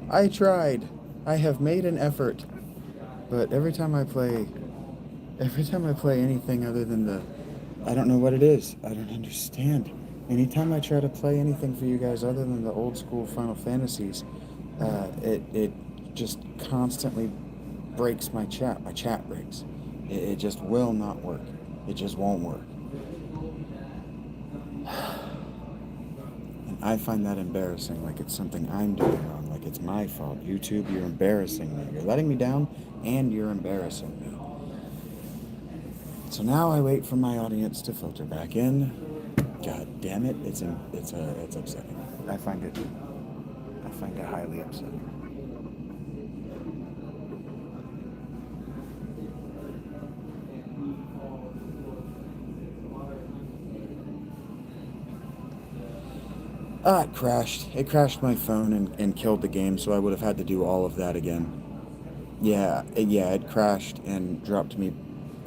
I tried. I have made an effort. But every time I play anything other than I don't know what it is. I don't understand. Anytime I try to play anything for you guys other than the old school Final Fantasies, it just constantly breaks my chat. My chat breaks. It just will not work. It just won't work. And I find that embarrassing, like it's something I'm doing wrong, like it's my fault. YouTube, you're embarrassing me. You're letting me down, and you're embarrassing me. So now I wait for my audience to filter back in. God damn it! It's upsetting. I find it highly upsetting. Ah, it crashed. It crashed my phone and killed the game, so I would have had to do all of that again. Yeah, it crashed and dropped me.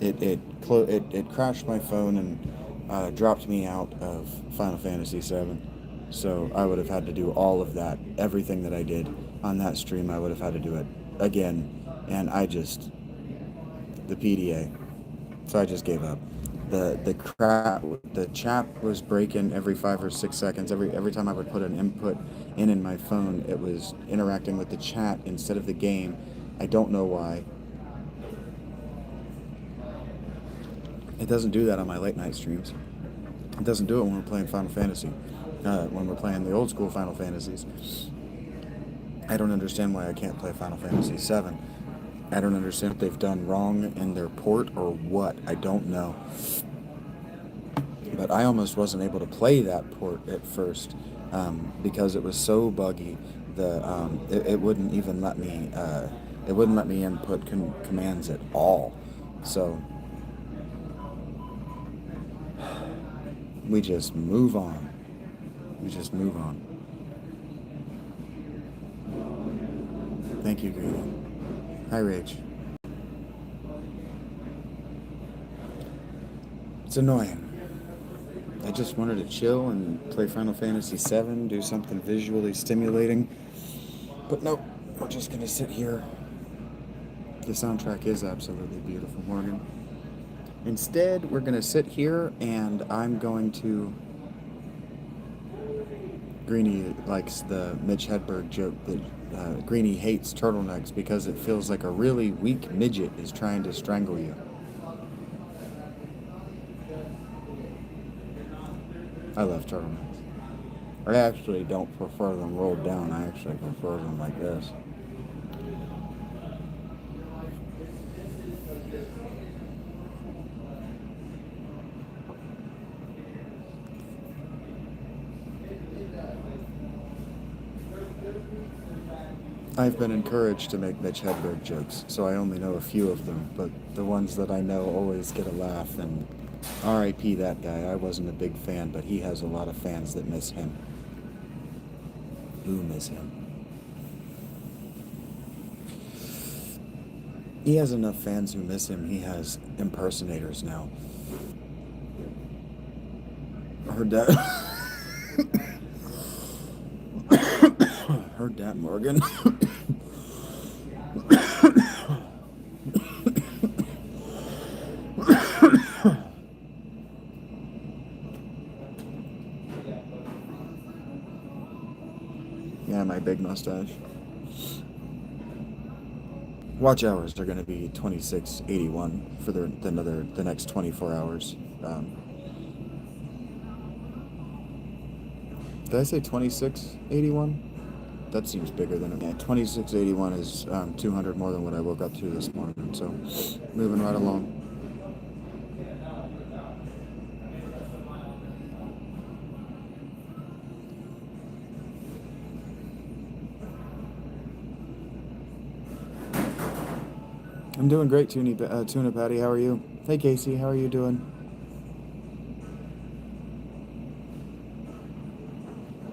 It crashed my phone and dropped me out of Final Fantasy VII. So I would have had to do all of that, everything that I did on that stream. I would have had to do it again, and the PDA. So I just gave up. The chat was breaking every 5 or 6 seconds. Every time I would put an input in my phone, it was interacting with the chat instead of the game. I don't know why. It doesn't do that on my late night streams. It doesn't do it when we're playing Final Fantasy. When we're playing the old school Final Fantasies. I don't understand why I can't play Final Fantasy VII. I don't understand what they've done wrong in their port or what. I don't know. But I almost wasn't able to play that port at first because it was so buggy. It wouldn't even let me. It wouldn't let me input commands at all. So we just move on. We just move on. Thank you, Greedy. Hi, Rage. It's annoying. I just wanted to chill and play Final Fantasy VII, do something visually stimulating. But nope, we're just gonna sit here. The soundtrack is absolutely beautiful, Morgan. Instead, we're gonna sit here and I'm going to. Greeny likes the Mitch Hedberg joke that Greeny hates turtlenecks because it feels like a really weak midget is trying to strangle you. I love turtlenecks. I actually don't prefer them rolled down. I actually prefer them like this. I've been encouraged to make Mitch Hedberg jokes, so I only know a few of them, but the ones that I know always get a laugh, and R.I.P. that guy. I wasn't a big fan, but he has a lot of fans that miss him. Who miss him? He has enough fans who miss him. He has impersonators now. Heard that. Heard that, Morgan. Yeah, my big mustache. Watch hours are going to be 2681 for the next 24 hours. Did I say 2681? That seems bigger than it. Yeah, 2681 is 200 more than what I woke up to this morning. So, moving right along. I'm doing great, Tuna Patty. How are you? Hey, Casey. How are you doing?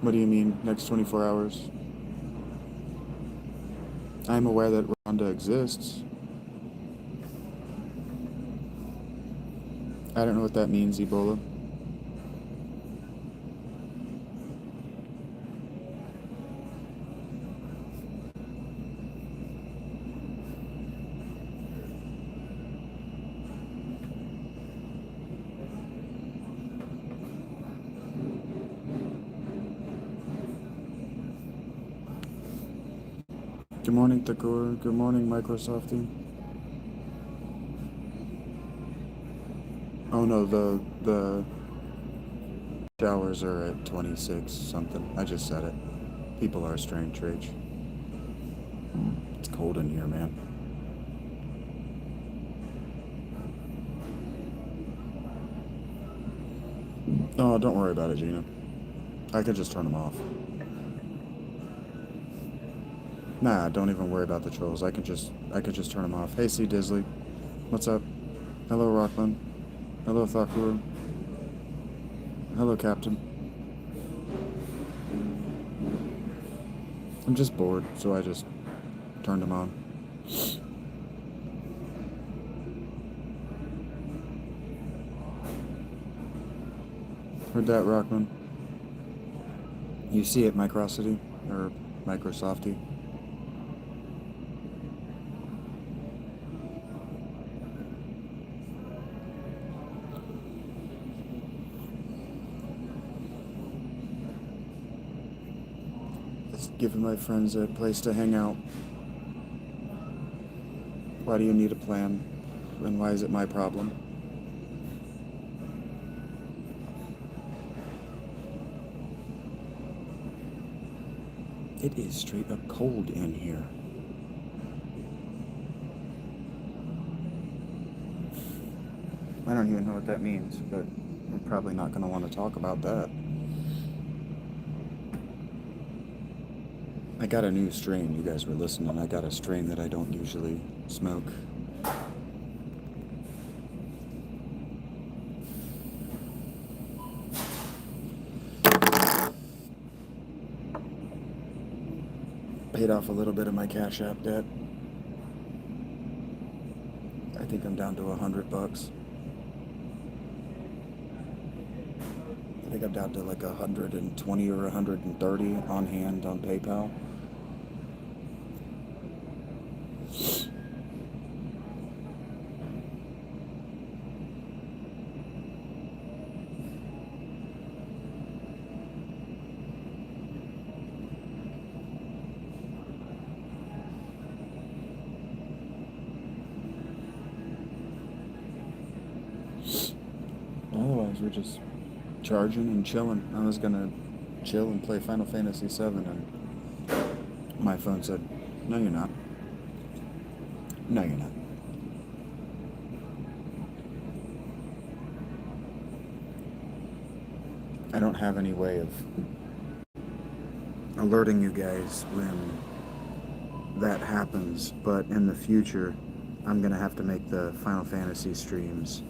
What do you mean, next 24 hours? I'm aware that Rhonda exists. I don't know what that means, Ebola. Good morning, Thakur. Good morning, Microsofty. Oh no, the showers are at 26 something. I just said it. People are strange, Rach. It's cold in here, man. Oh, don't worry about it, Gina. I could just turn them off. Nah, don't even worry about the trolls. I could just turn them off. Hey, C Disley. What's up? Hello, Rockland. Hello, Thakur. Hello, Captain. I'm just bored, so I just turned them on. Heard that, Rockland? You see it, Microsity? Or Microsofty? It's giving my friends a place to hang out. Why do you need a plan? And why is it my problem? It is straight up cold in here. I don't even know what that means, but we're probably not going to want to talk about that. I got a new strain. You guys were listening. I got a strain that I don't usually smoke. Paid off a little bit of my CashApp debt. I think I'm down to $100. I think I'm down to like 120 or 130 on hand on PayPal. Otherwise, we're just charging and chilling. I was gonna chill and play Final Fantasy VII, and my phone said, "No, you're not. No, you're not." I don't have any way of alerting you guys when that happens, but in the future, I'm gonna have to make the Final Fantasy streams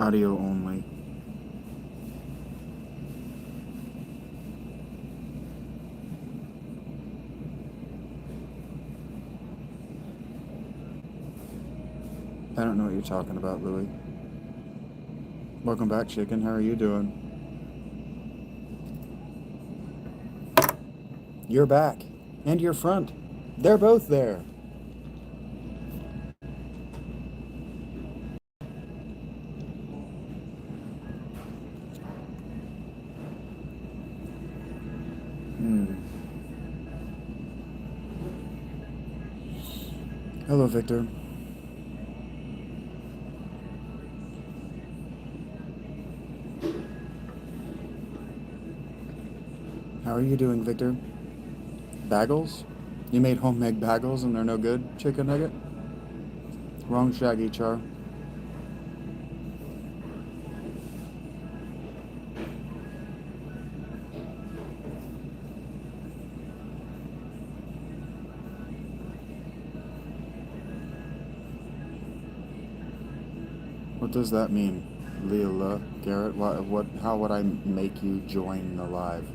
audio only. I don't know what you're talking about, Louie. Welcome back, Chicken. How are you doing? You're back. And your front. They're both there. Hello, Victor. How are you doing, Victor? Bagels? You made homemade bagels and they're no good, Chicken Nugget? Wrong Shaggy, Char. What does that mean, Leela Garrett? What? How would I make you join the live?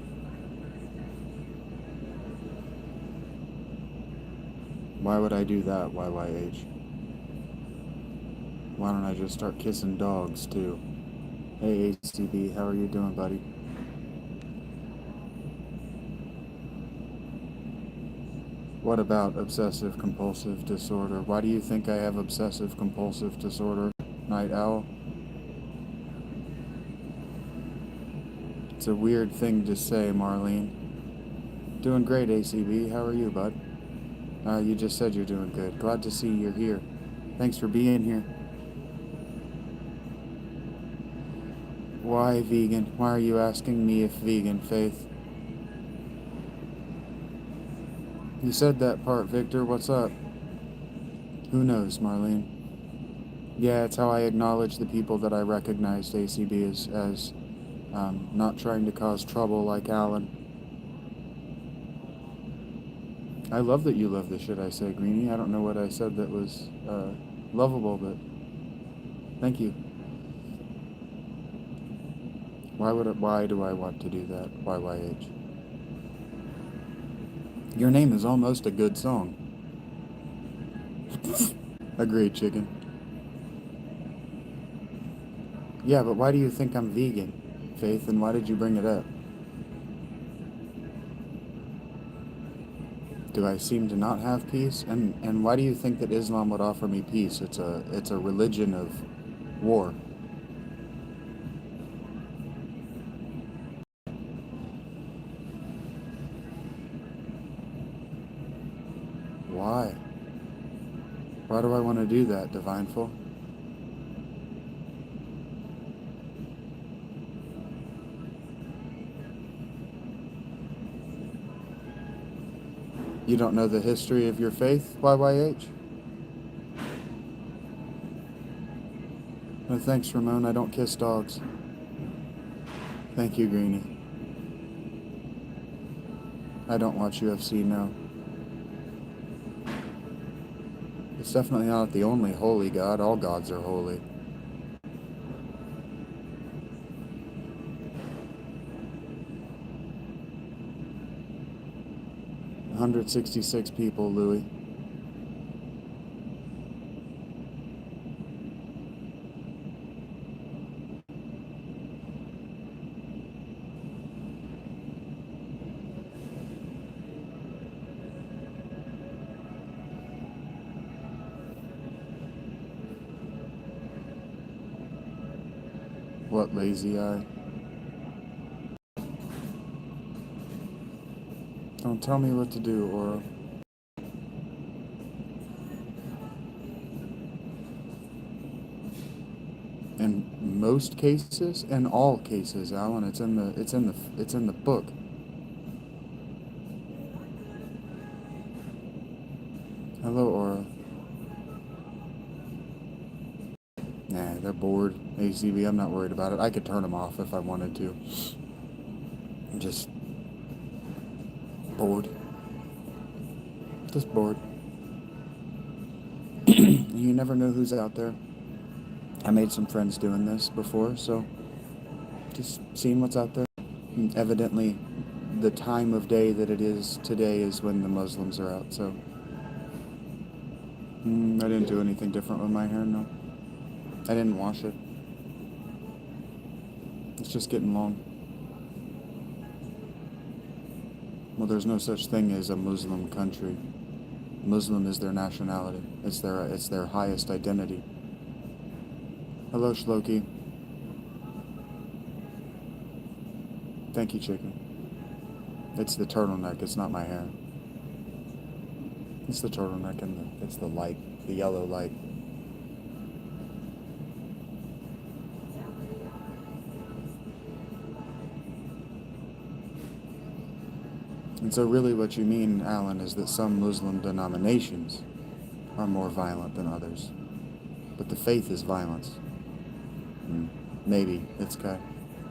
Why would I do that, YYH? Why don't I just start kissing dogs, too? Hey, ACB, how are you doing, buddy? What about obsessive compulsive disorder? Why do you think I have obsessive compulsive disorder, Night Owl? It's a weird thing to say, Marlene. Doing great, ACB. How are you, bud? You just said you're doing good. Glad to see you're here. Thanks for being here. Why vegan? Why are you asking me if vegan, Faith? You said that part, Victor. What's up? Who knows, Marlene? Yeah, it's how I acknowledge the people that I recognized, ACB, as not trying to cause trouble like Alan. I love that you love the shit I say, Greenie. I don't know what I said that was lovable, but thank you. Why do I want to do that? YYH. Your name is almost a good song. Agreed, chicken. Yeah, but why do you think I'm vegan, Faith, and why did you bring it up? Do I seem to not have peace? And why do you think that Islam would offer me peace? It's a religion of war. Why? Why do I want to do that, Divineful? You don't know the history of your faith, YYH? No thanks, Ramon. I don't kiss dogs. Thank you, Greenie. I don't watch UFC, no. It's definitely not the only holy god. All gods are holy. 166 people, Louis. What lazy eye? Don't tell me what to do, Aura. In most cases, in all cases, Alan, it's in the book. Hello, Aura. Nah, they're bored. ACB, I'm not worried about it. I could turn them off if I wanted to. I'm just bored. Just bored. You never know who's out there. I made some friends doing this before, so just seeing what's out there. And evidently, the time of day that it is today is when the Muslims are out, so. I didn't do anything different with my hair, no. I didn't wash it. It's just getting long. Well, there's no such thing as a Muslim country. Muslim is their nationality. It's their highest identity. Hello, Shloki. Thank you, chicken. It's the turtleneck. It's not my hair. It's the turtleneck and it's the light, the yellow light. And so really what you mean, Alan, is that some Muslim denominations are more violent than others. But the faith is violence. Maybe. It's okay.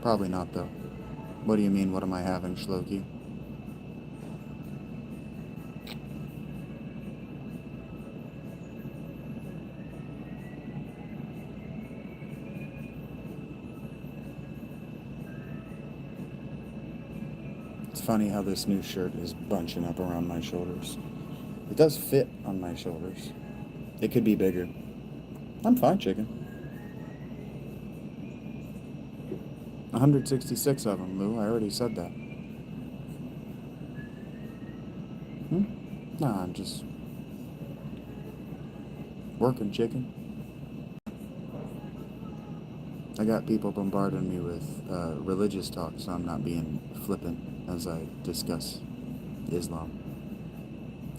Probably not, though. What do you mean, what am I having, Shloki? It's funny how this new shirt is bunching up around my shoulders. It does fit on my shoulders. It could be bigger. I'm fine, chicken. 166 of them, Lou. I already said that. Nah, I'm just working, chicken. I got people bombarding me with religious talk, so I'm not being flippant as I discuss Islam.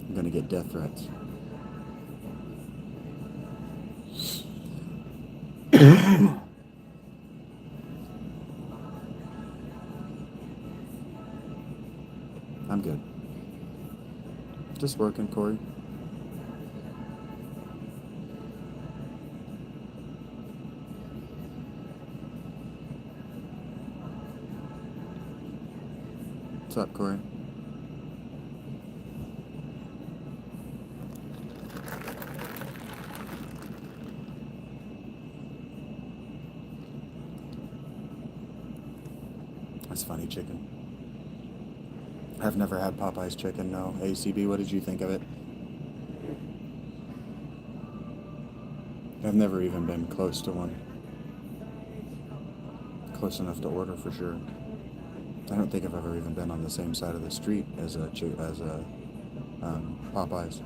I'm gonna get death threats. I'm good. Just working, Corey. What's up, Corey? That's funny, chicken. I've never had Popeye's chicken, no. ACB, what did you think of it? I've never even been close to one. Close enough to order for sure. I don't think I've ever even been on the same side of the street as a Popeyes.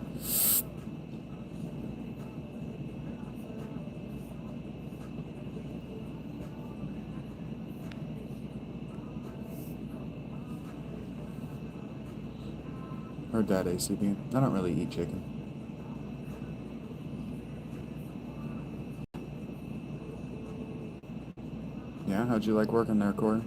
Heard that, ACB. I don't really eat chicken. Yeah, how'd you like working there, Corey?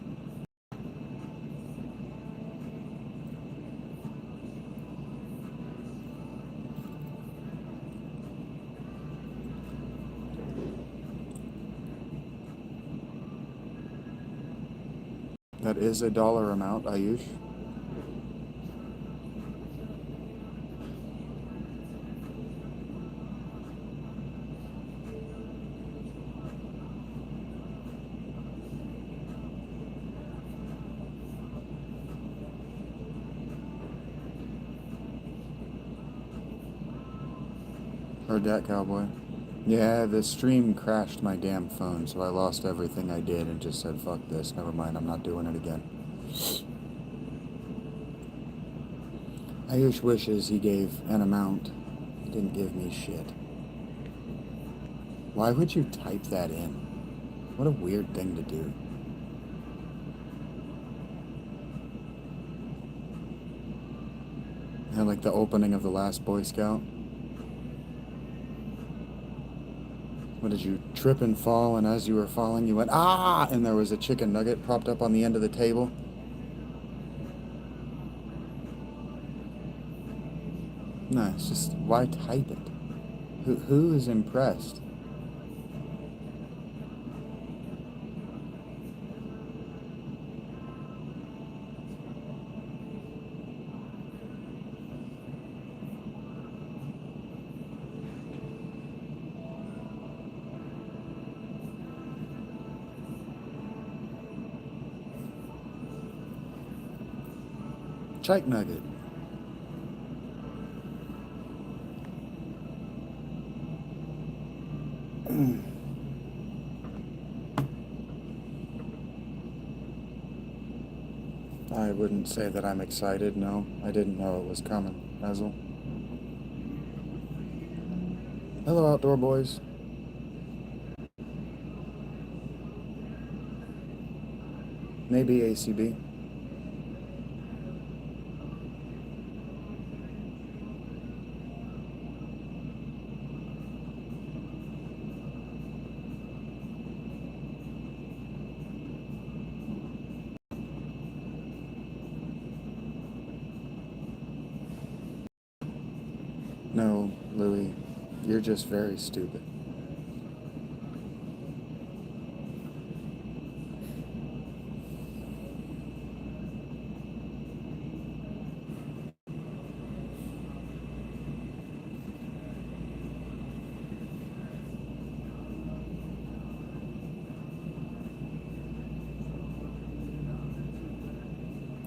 That is a dollar amount, Ayush. Heard that, cowboy. Yeah, the stream crashed my damn phone, so I lost everything I did and just said, fuck this, never mind, I'm not doing it again. Ayush wishes he gave an amount. He didn't give me shit. Why would you type that in? What a weird thing to do. Yeah, like the opening of the last Boy Scout. What did you trip and fall, and as you were falling you went, ah, and there was a chicken nugget propped up on the end of the table? No, it's just, why type it? Who is impressed? Chike nugget. I wouldn't say that I'm excited, no. I didn't know it was coming, Basil. Hello, outdoor boys. Maybe ACB. No, Louie, you're just very stupid.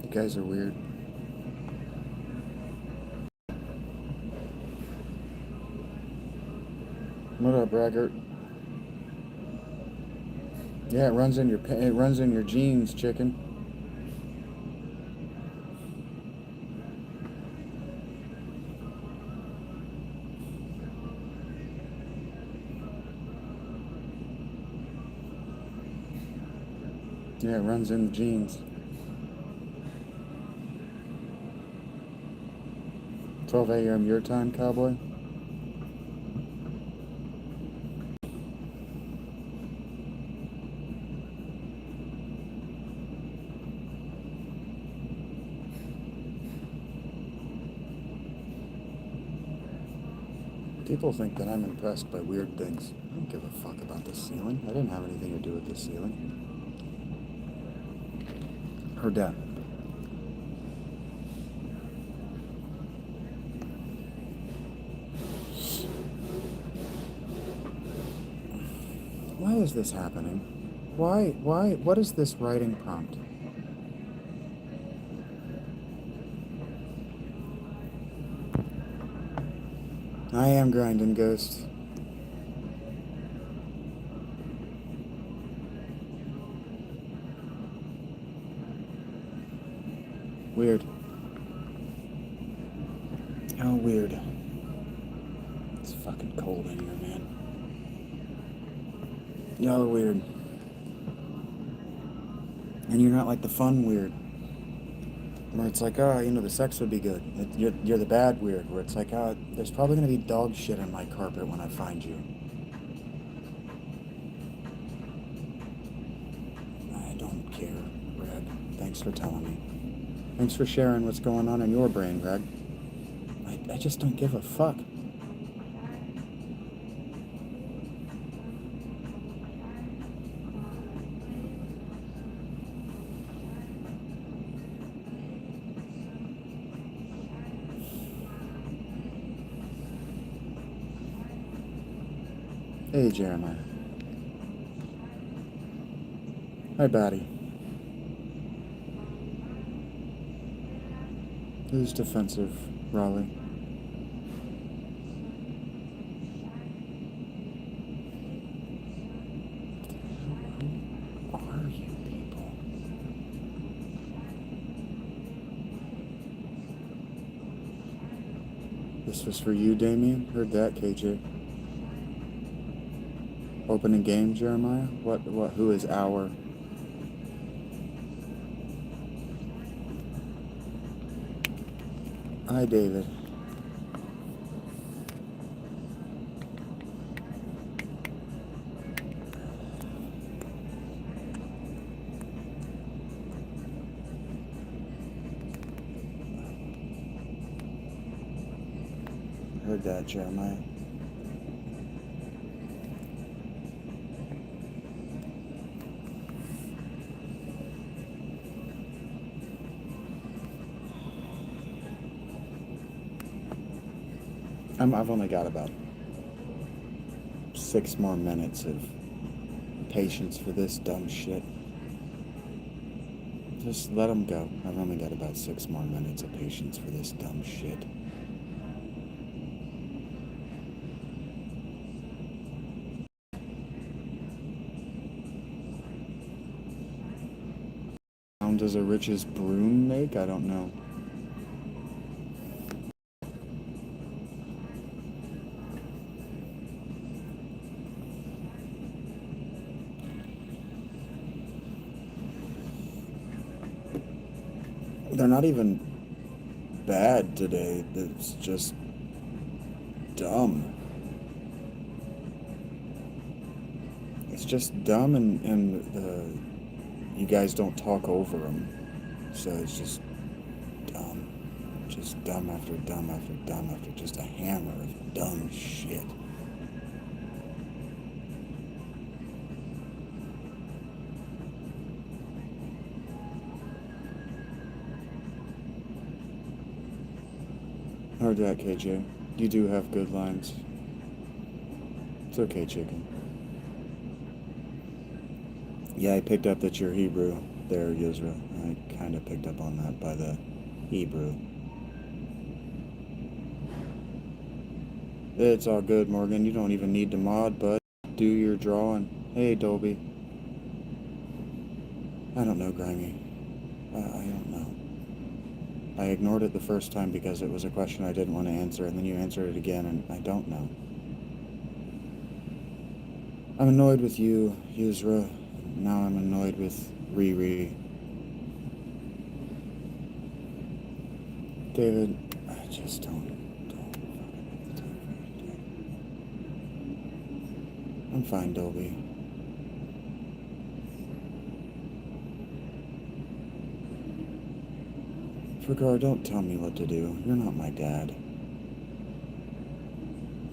You guys are weird. What up, braggart? Yeah, it runs in your jeans, chicken. Yeah, it runs in the genes. 12 a.m. your time, cowboy? People think that I'm impressed by weird things. I don't give a fuck about the ceiling. I didn't have anything to do with the ceiling. Her dad. Why is this happening? Why, what is this writing prompt? I am grinding, Ghost. Weird. How weird. It's fucking cold in here, man. Y'all are weird. And you're not like the fun weird. Where it's like, oh, the sex would be good. You're the bad weird, where it's like, oh, there's probably going to be dog shit on my carpet when I find you. I don't care, Greg. Thanks for telling me. Thanks for sharing what's going on in your brain, Greg. I just don't give a fuck. Hey, Jeremiah. Hi, Batty. Who's defensive, Raleigh? Who are you people? This was for you, Damien? Heard that, KJ. Opening game, Jeremiah? Who is our? Hi, David. Heard that, Jeremiah. I've only got about 6 more minutes of patience for this dumb shit. Just let them go. I've only got about 6 more minutes of patience for this dumb shit. Sound does a rich's broom make? I don't know. They're not even bad today. It's just dumb. It's just dumb, and you guys don't talk over them. So it's just dumb. Just dumb after dumb after dumb after just a hammer of dumb shit. Heard that, KJ. You do have good lines. It's okay, chicken. Yeah, I picked up that you're Hebrew there, Yisra. I kind of picked up on that by the Hebrew. It's all good, Morgan. You don't even need to mod, bud. Do your drawing. Hey, Dolby. I don't know, Grimy. I don't know. I ignored it the first time because it was a question I didn't want to answer, and then you answered it again, and I don't know. I'm annoyed with you, Yusra. Now I'm annoyed with Riri. David, I just don't I'm fine, Dolby. Fergar, don't tell me what to do. You're not my dad.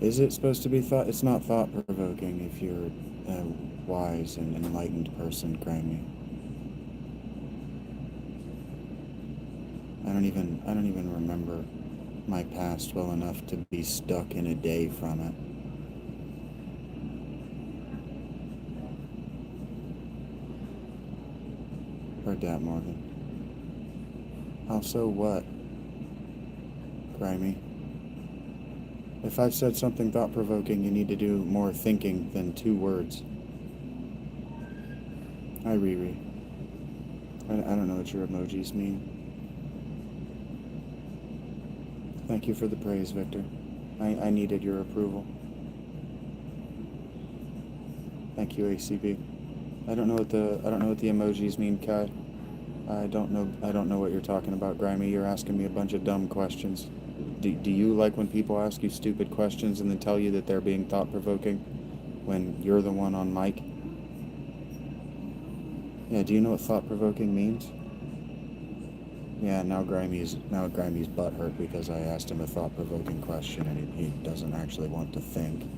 Is it supposed to be thought? It's not thought-provoking if you're a wise and enlightened person, Grammy. I don't even remember my past well enough to be stuck in a day from it. Heard that, Morgan. Also, what? Grimy. If I've said something thought-provoking, you need to do more thinking than 2 words. Hi, Riri. I don't know what your emojis mean. Thank you for the praise, Victor. I needed your approval. Thank you, ACB. I don't know what the emojis mean, Kai. I don't know what you're talking about, Grimy. You're asking me a bunch of dumb questions. Do you like when people ask you stupid questions and then tell you that they're being thought-provoking when you're the one on mic? Yeah, do you know what thought-provoking means? Yeah, now Grimy's butthurt because I asked him a thought-provoking question and he doesn't actually want to think.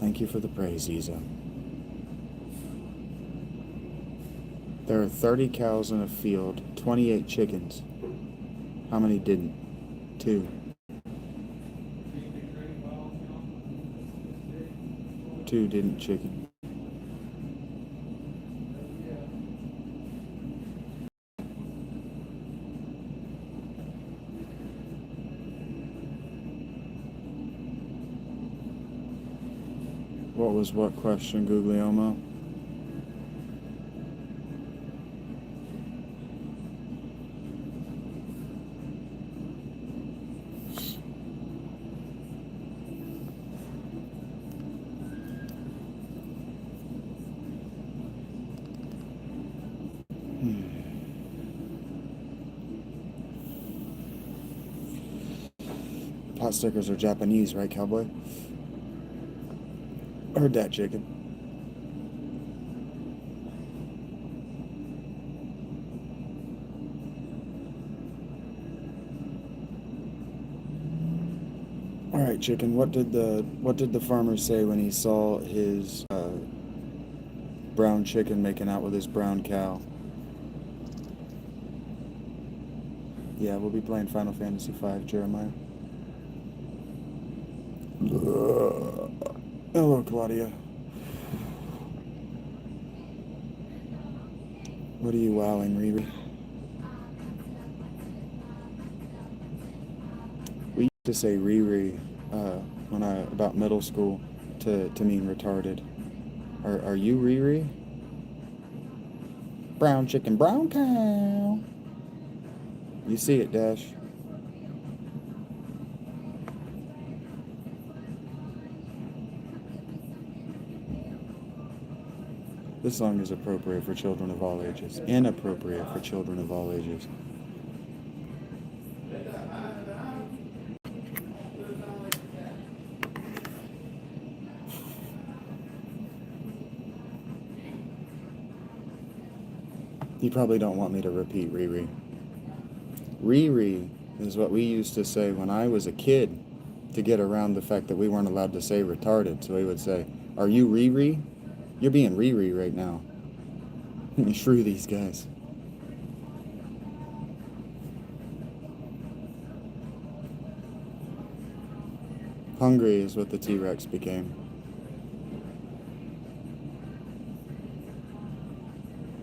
Thank you for the praise, Isa. There are 30 cows in a field, 28 chickens. How many didn't? 2. 2 didn't chicken. What was what question, Guglielmo? Pot stickers are Japanese, right, cowboy? Heard that, chicken. All right, chicken. What did the farmer say when he saw his brown chicken making out with his brown cow? Yeah, we'll be playing Final Fantasy V, Jeremiah. Hello, Claudia. What are you wowing, Riri? We used to say Riri about middle school to mean retarded. Are you Riri? Brown chicken, brown cow. You see it, Dash. This song is appropriate for children of all ages. Inappropriate for children of all ages. You probably don't want me to repeat Riri. Riri is what we used to say when I was a kid to get around the fact that we weren't allowed to say retarded. So we would say, "Are you Riri? You're being Riri right now." Shrew these guys. Hungry is what the T-Rex became.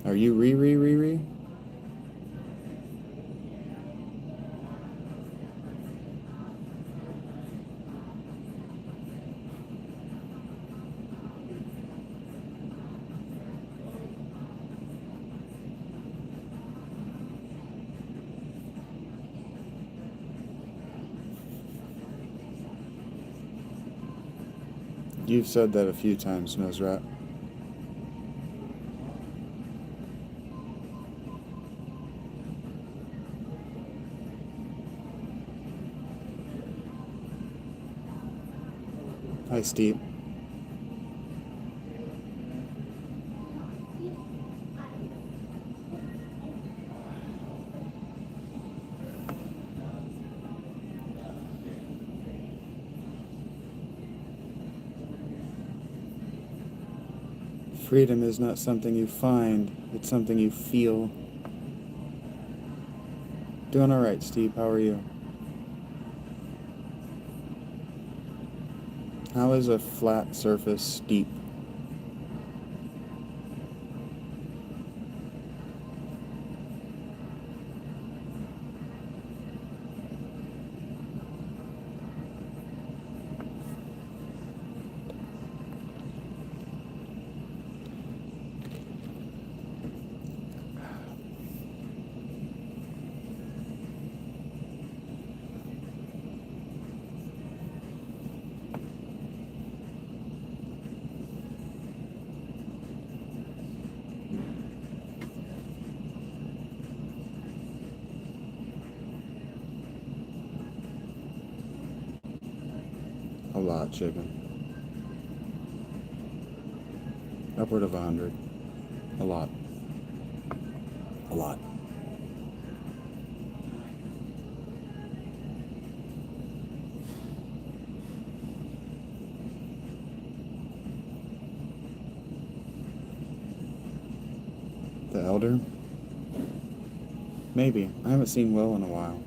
Are you Riri? You've said that a few times, Nosrat. Hi, Steve. Freedom is not something you find, it's something you feel. Doing alright, Steve. How are you? How is a flat surface steep? A lot, chicken. Upward of 100. A lot. A lot. The Elder? Maybe. I haven't seen Will in a while.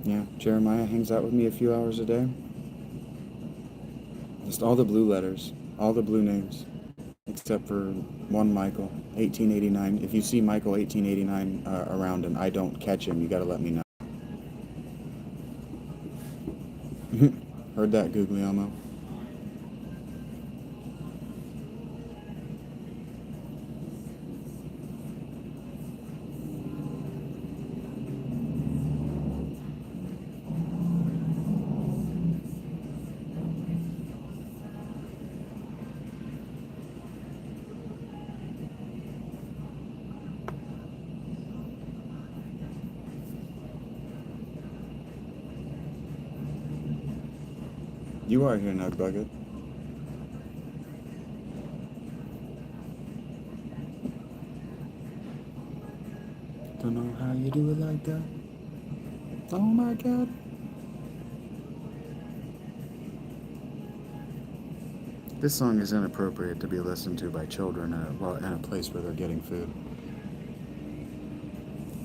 Yeah, Jeremiah hangs out with me a few hours a day. Just all the blue letters, all the blue names, except for one Michael, 1889. If you see Michael 1889 around and I don't catch him, you gotta let me know. Heard that, Guglielmo. You are here, Nugbucket. Don't know how you do it like that. Oh my god. This song is inappropriate to be listened to by children in a place where they're getting food.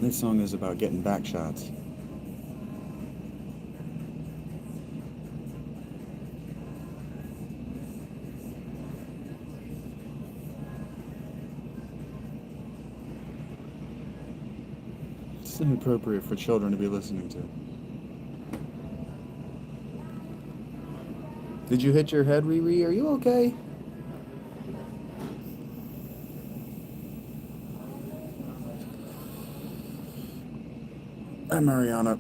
This song is about getting back shots. It's inappropriate for children to be listening to. Did you hit your head, Riri? Are you okay? Hi, Mariana.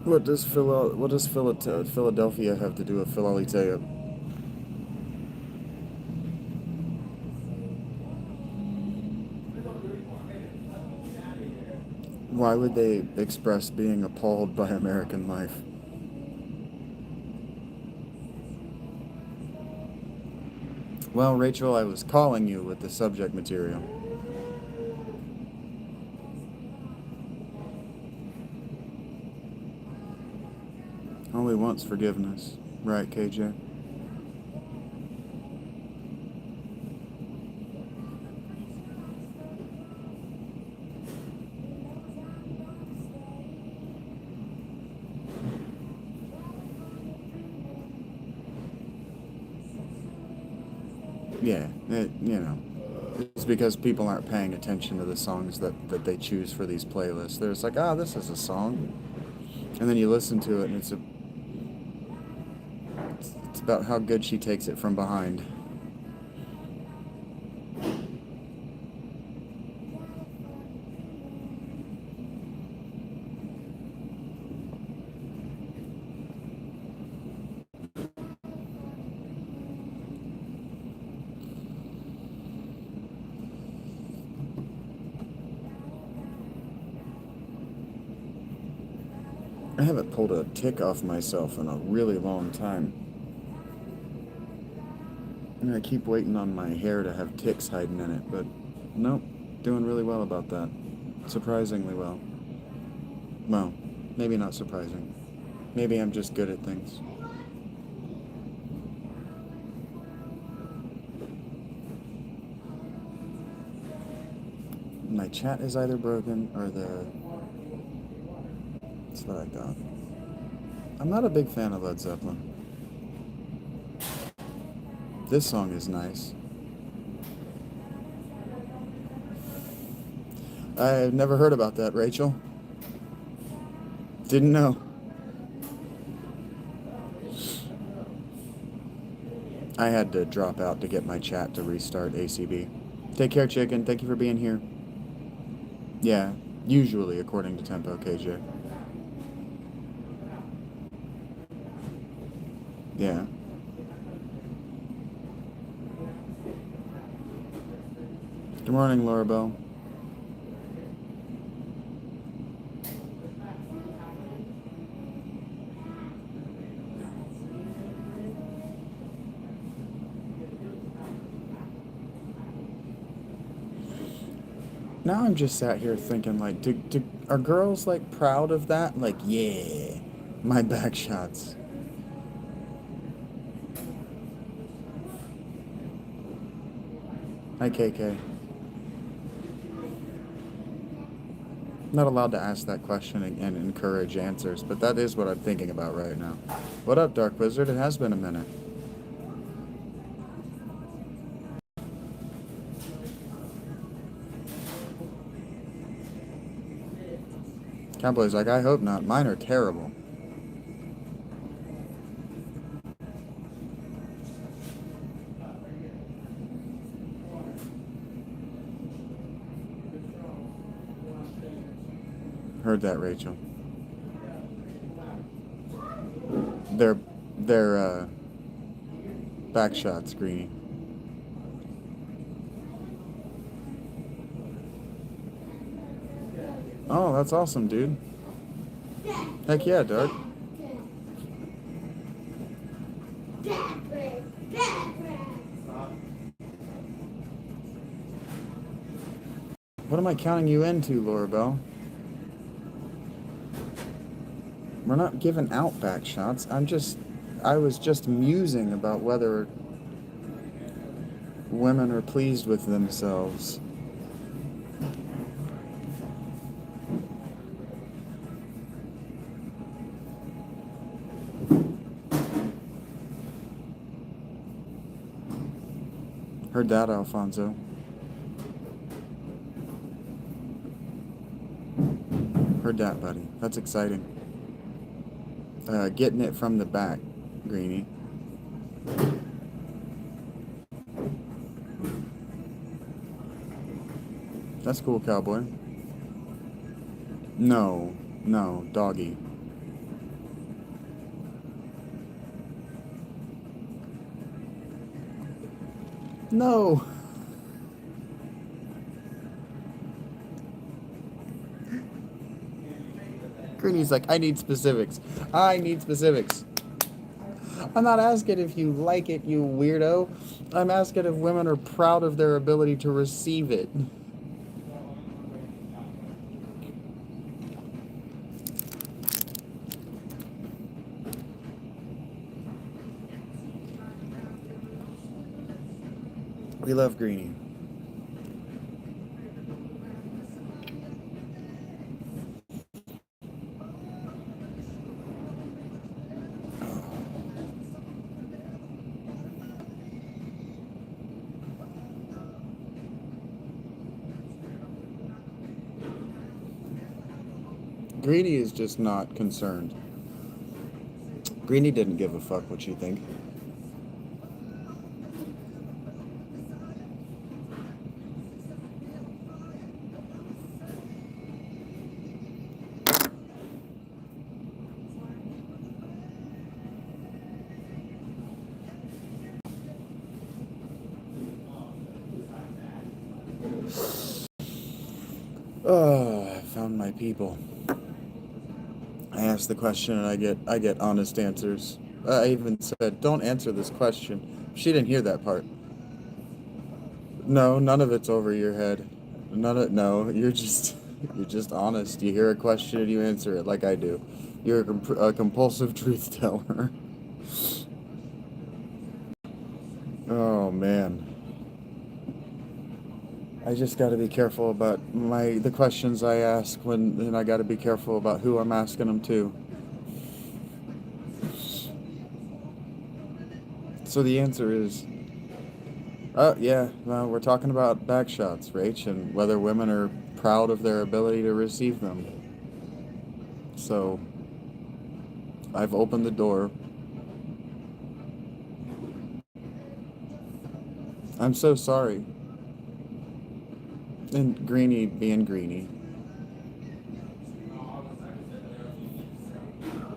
What does Philadelphia have to do with Philadelphia? Why would they express being appalled by American life? Well, Rachel, I was calling you with the subject material. Only wants forgiveness. Right, KJ? Yeah, it's because people aren't paying attention to the songs that they choose for these playlists. They're just like, ah, this is a song. And then you listen to it and it's about how good she takes it from behind. I haven't pulled a tick off myself in a really long time. And I keep waiting on my hair to have ticks hiding in it, but nope, doing really well about that. Surprisingly well. Well, maybe not surprising. Maybe I'm just good at things. My chat is either broken or the... That's what I thought. I'm not a big fan of Led Zeppelin. This song is nice. I've never heard about that, Rachel. Didn't know. I had to drop out to get my chat to restart ACB. Take care, chicken. Thank you for being here. Yeah, usually according to Tempo, KJ. Yeah. Good morning, Laura Bell. Now I'm just sat here thinking, like, are girls, like, proud of that? Like, yeah, my back shots. Hi, KK. Not allowed to ask that question and encourage answers, but that is what I'm thinking about right now. What up, Dark Wizard? It has been a minute. Cowboy's like, I hope not. Mine are terrible. Heard that, Rachel. They're back shots, Greenie. Oh, that's awesome, dude. Heck yeah, Dark. What am I counting you into, Laura Bell? We're not giving out back shots. I was just musing about whether women are pleased with themselves. Heard that, Alfonso. Heard that, buddy. That's exciting. Getting it from the back, Greenie. That's cool, cowboy. No, doggy. No. Greenie's like, I need specifics. I need specifics. I'm not asking if you like it, you weirdo. I'm asking if women are proud of their ability to receive it. We love Greenie. Greenie is just not concerned. Greenie didn't give a fuck what you think. Oh, I found my people. I ask the question and I get honest answers. I even said, "Don't answer this question." She didn't hear that part. No, none of it's over your head. No, you're just honest. You hear a question and you answer it like I do. You're a compulsive truth teller. Oh man. I just got to be careful about the questions I ask and I got to be careful about who I'm asking them to. So the answer is, oh yeah, well, we're talking about back shots, Rach, and whether women are proud of their ability to receive them. So I've opened the door. I'm so sorry. And Greenie being Greenie.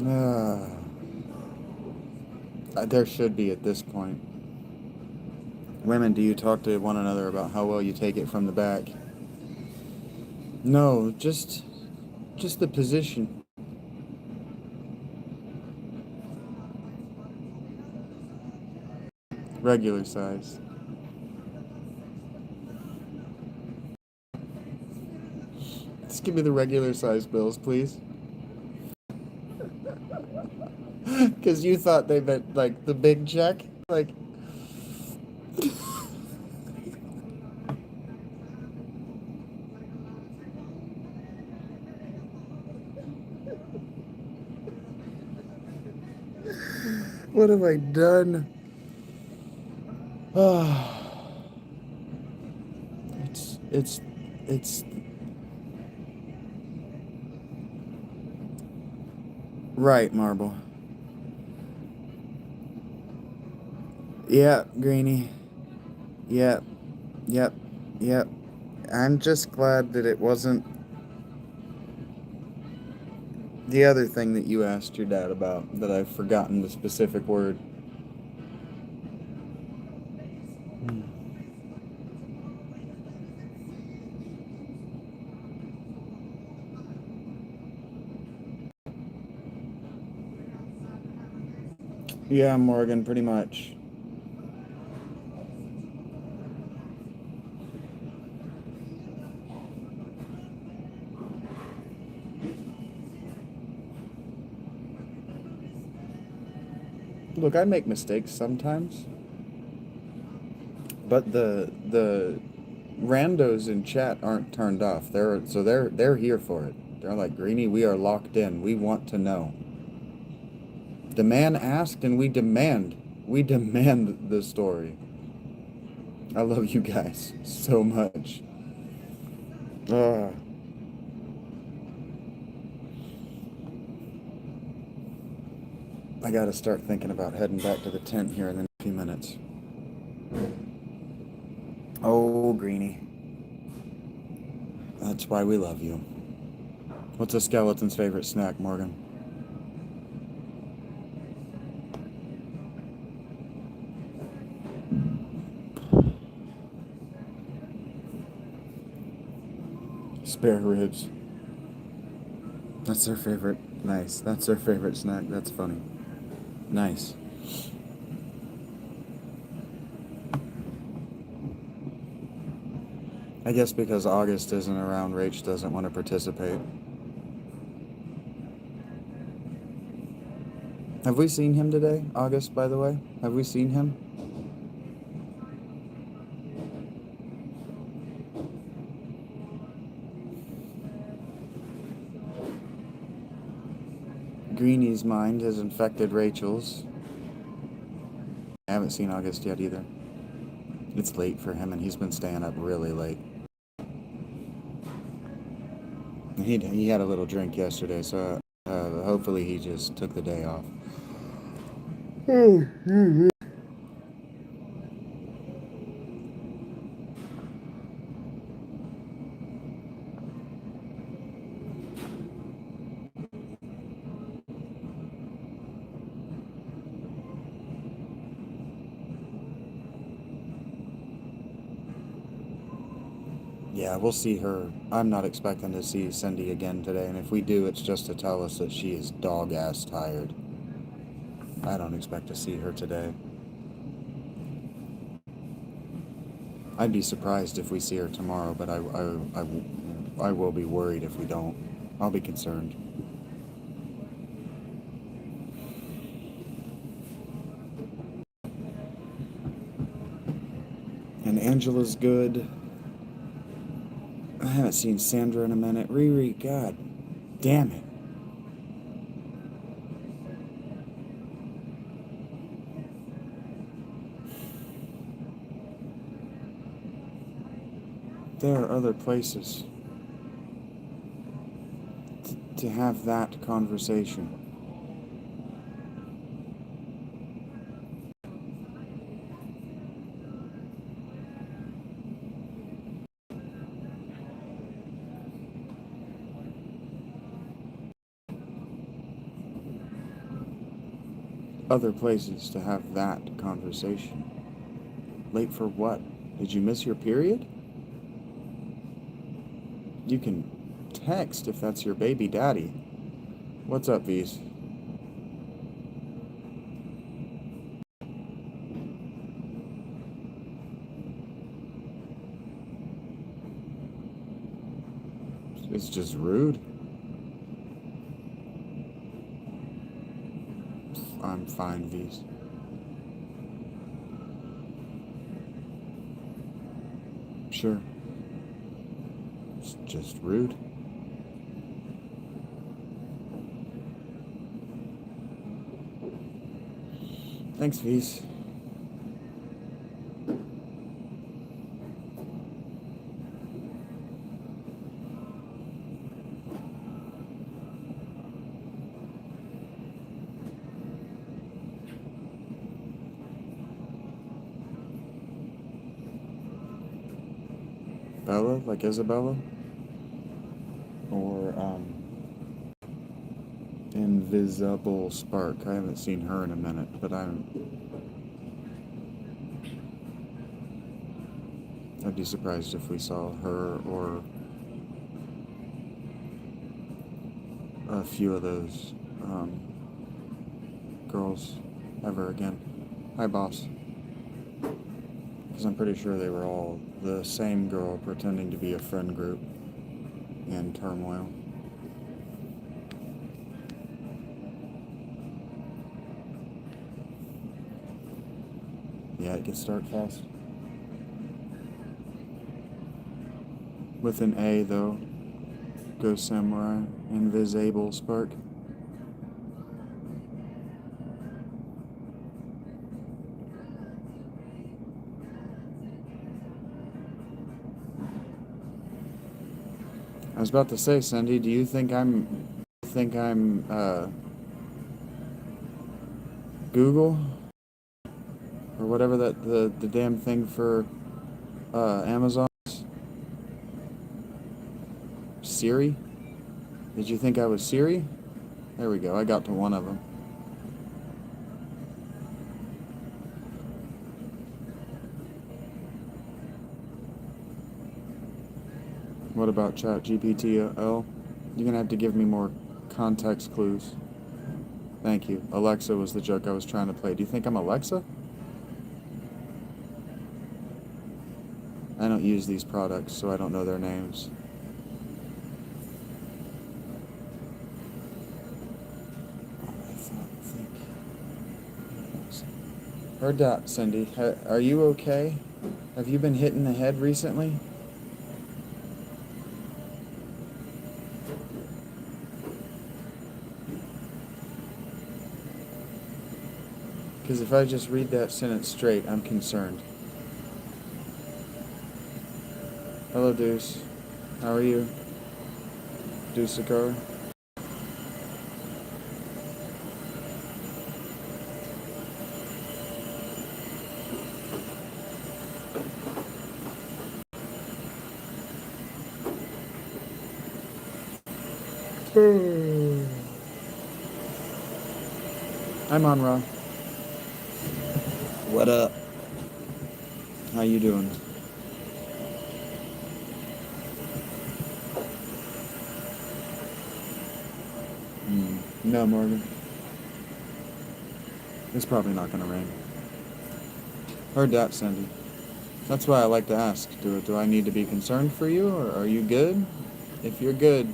Uh, there should be at this point. Women, do you talk to one another about how well you take it from the back? No, just the position. Regular size. Just give me the regular size bills, please. Because you thought they meant like the big check. Like, what have I done? It's it's right, Marble. Yeah, Greenie. Yep, yep, yep. I'm just glad that it wasn't the other thing that you asked your dad about that I've forgotten the specific word. Yeah, Morgan, pretty much. Look, I make mistakes sometimes, but the randos in chat aren't turned off. They're here for it. They're like, Greenie, we are locked in. We want to know. The man asked, and we demand. We demand the story. I love you guys so much. Ugh. I gotta start thinking about heading back to the tent here in the next few minutes. Oh, Greenie. That's why we love you. What's a skeleton's favorite snack, Morgan? Spare ribs. That's their favorite. Nice. That's their favorite snack. That's funny. Nice. I guess because August isn't around, Rach doesn't want to participate. Have we seen him today? August, by the way? Have we seen him? Greenie's mind has infected Rachel's. I haven't seen August yet either. It's late for him, and he's been staying up really late. He had a little drink yesterday, so hopefully he just took the day off. Yeah, we'll see her. I'm not expecting to see Cindy again today, and if we do, it's just to tell us that she is dog-ass tired. I don't expect to see her today. I'd be surprised if we see her tomorrow, but I will be worried if we don't. I'll be concerned. And Angela's good. I haven't seen Sandra in a minute. Riri, god damn it. There are other places to have that conversation. Other places to have that conversation. Late for what? Did you miss your period? You can text if that's your baby daddy. What's up, V's? It's just rude. I'm fine, V's. Sure. It's just rude. Thanks, V's. Bella, like Isabella? Or, Invisible Spark. I haven't seen her in a minute, but I'd be surprised if we saw her or a few of those girls ever again. Hi, boss. Because I'm pretty sure they were all the same girl pretending to be a friend group in turmoil. Yeah, it gets dark fast. With an A, though. Ghost Samurai. Invisible Spark. I was about to say, Cindy, do you think I'm Google or whatever that the damn thing for Amazon is? Siri? Did you think I was Siri? There we go. I got to one of them. What about ChatGPT-L? You're gonna have to give me more context clues. Thank you. Alexa was the joke I was trying to play. Do you think I'm Alexa? I don't use these products, so I don't know their names. Heard that, Cindy. Are you okay? Have you been hit in the head recently? Because if I just read that sentence straight, I'm concerned. Hello, Deuce. How are you? Deuce-a-car? I'm on, Ron. What up? How you doing? No, Morgan. It's probably not gonna rain. Heard that, Cindy. That's why I like to ask. Do I need to be concerned for you, or are you good? If you're good,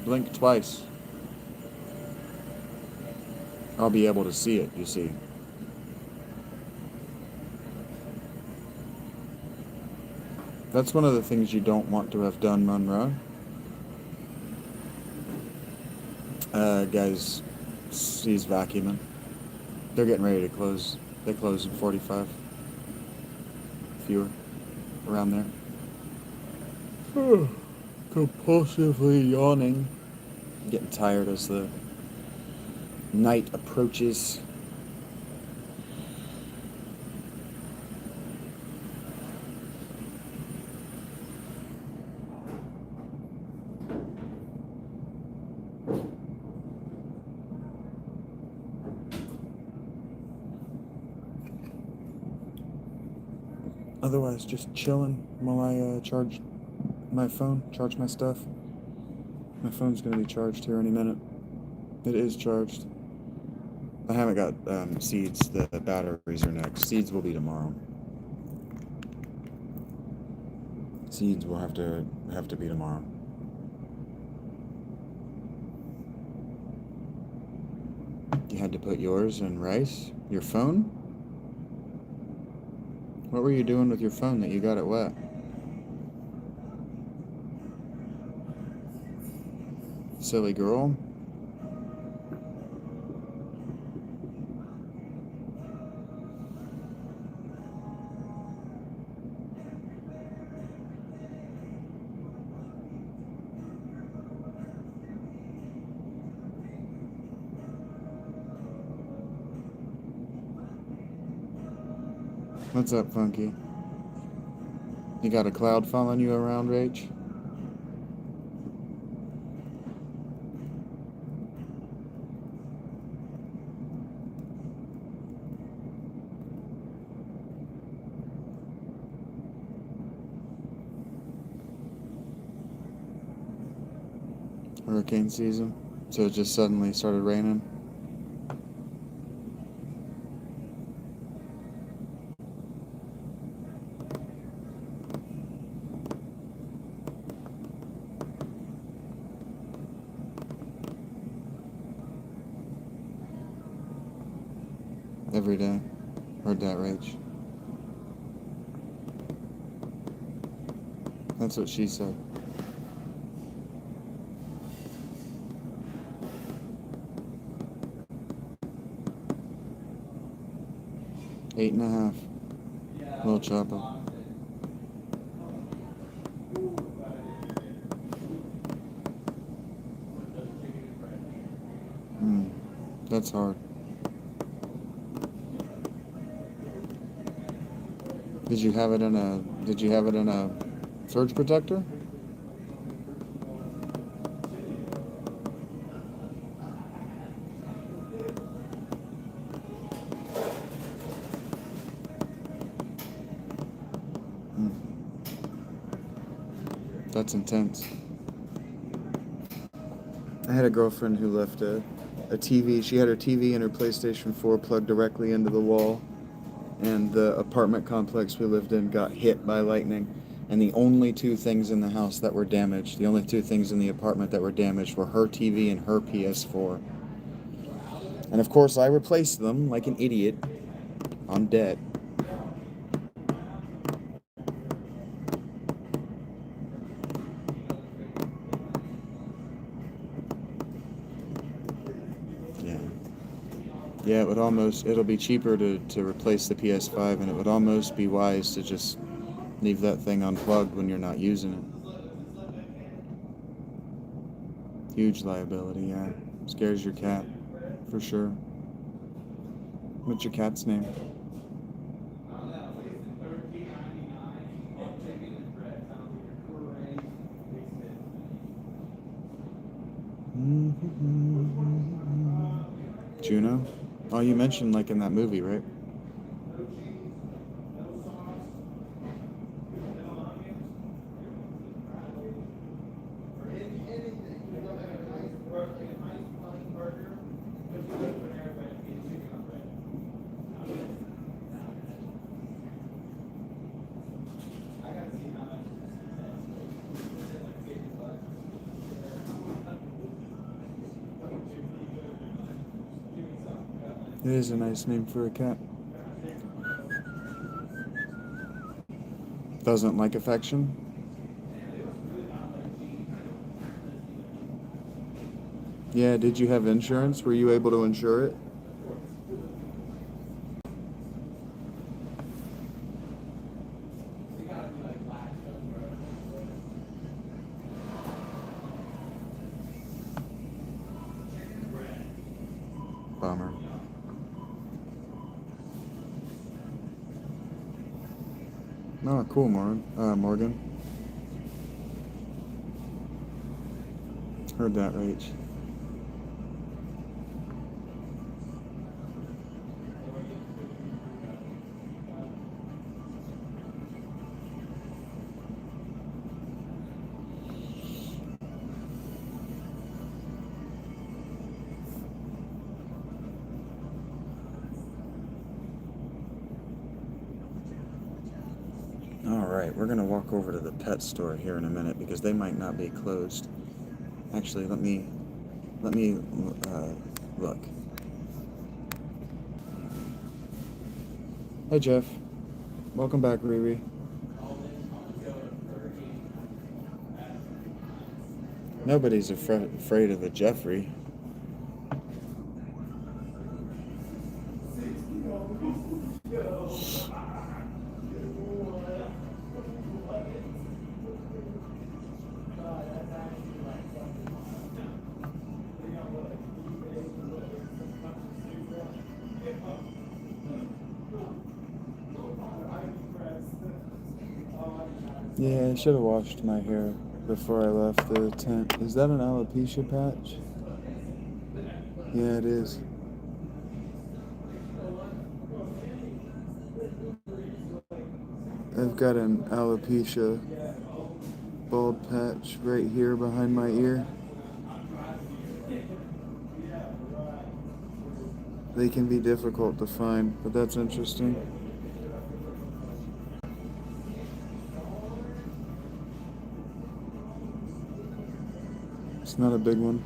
blink twice. I'll be able to see it, you see. That's one of the things you don't want to have done, Monroe. Guys, he's vacuuming. They're getting ready to close. They close in 45. Fewer. Around there. Compulsively yawning. Getting tired as the night approaches. Otherwise, just chilling while I charge my phone, charge my stuff. My phone's gonna be charged here any minute. It is charged. I haven't got seeds. The batteries are next. Seeds will be tomorrow. Seeds will have to be tomorrow. You had to put yours in rice? Your phone? What were you doing with your phone that you got it wet? Silly girl. What's up, Funky? You got a cloud following you around, Rach? Hurricane season? So it just suddenly started raining? Every day. Heard that, Rach. That's what she said. 8.5. Little chopper. That's hard. Did you have it in a surge protector? That's intense. I had a girlfriend who left a TV. She had her TV and her PlayStation 4 plugged directly into the wall, and the apartment complex we lived in got hit by lightning. And the only two things in the house that were damaged, the only two things in the apartment that were damaged were her TV and her PS4. And of course, I replaced them like an idiot on debt. Yeah, it'll be cheaper to replace the PS5, and it would almost be wise to just leave that thing unplugged when you're not using it. Huge liability, yeah. Scares your cat, for sure. What's your cat's name? Juno? Oh, you mentioned like in that movie, right? It is a nice name for a cat. Doesn't like affection? Yeah, did you have insurance? Were you able to insure it? Bummer. Oh, cool, Morgan. Heard that, Rach. Alright, we're gonna walk over to the pet store here in a minute because they might not be closed. Actually, let me look. Hey, Jeff. Welcome back, Riri. Nobody's afraid of a Jeffrey. Yeah, I should have washed my hair before I left the tent. Is that an alopecia patch? Yeah, it is. I've got an alopecia bald patch right here behind my ear. They can be difficult to find, but that's interesting. It's not a big one.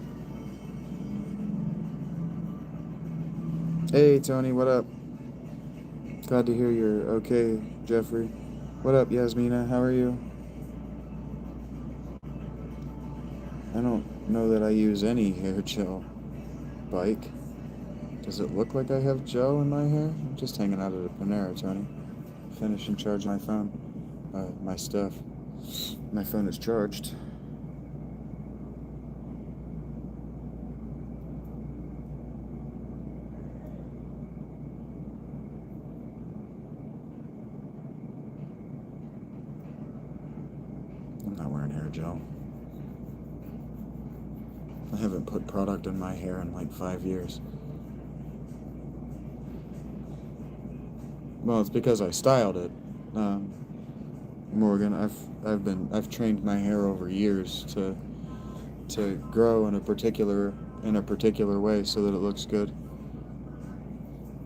Hey, Tony, what up? Glad to hear you're okay, Jeffrey. What up, Yasmina? How are you? I don't know that I use any hair gel. Bike. Does it look like I have gel in my hair? I'm just hanging out at a Panera, Tony. Finish and charge my phone. My stuff. My phone is charged. I'm not wearing hair gel. I haven't put product in my hair in like 5 years. Well, it's because I styled it, Morgan. I've trained my hair over years to grow in a particular way so that it looks good.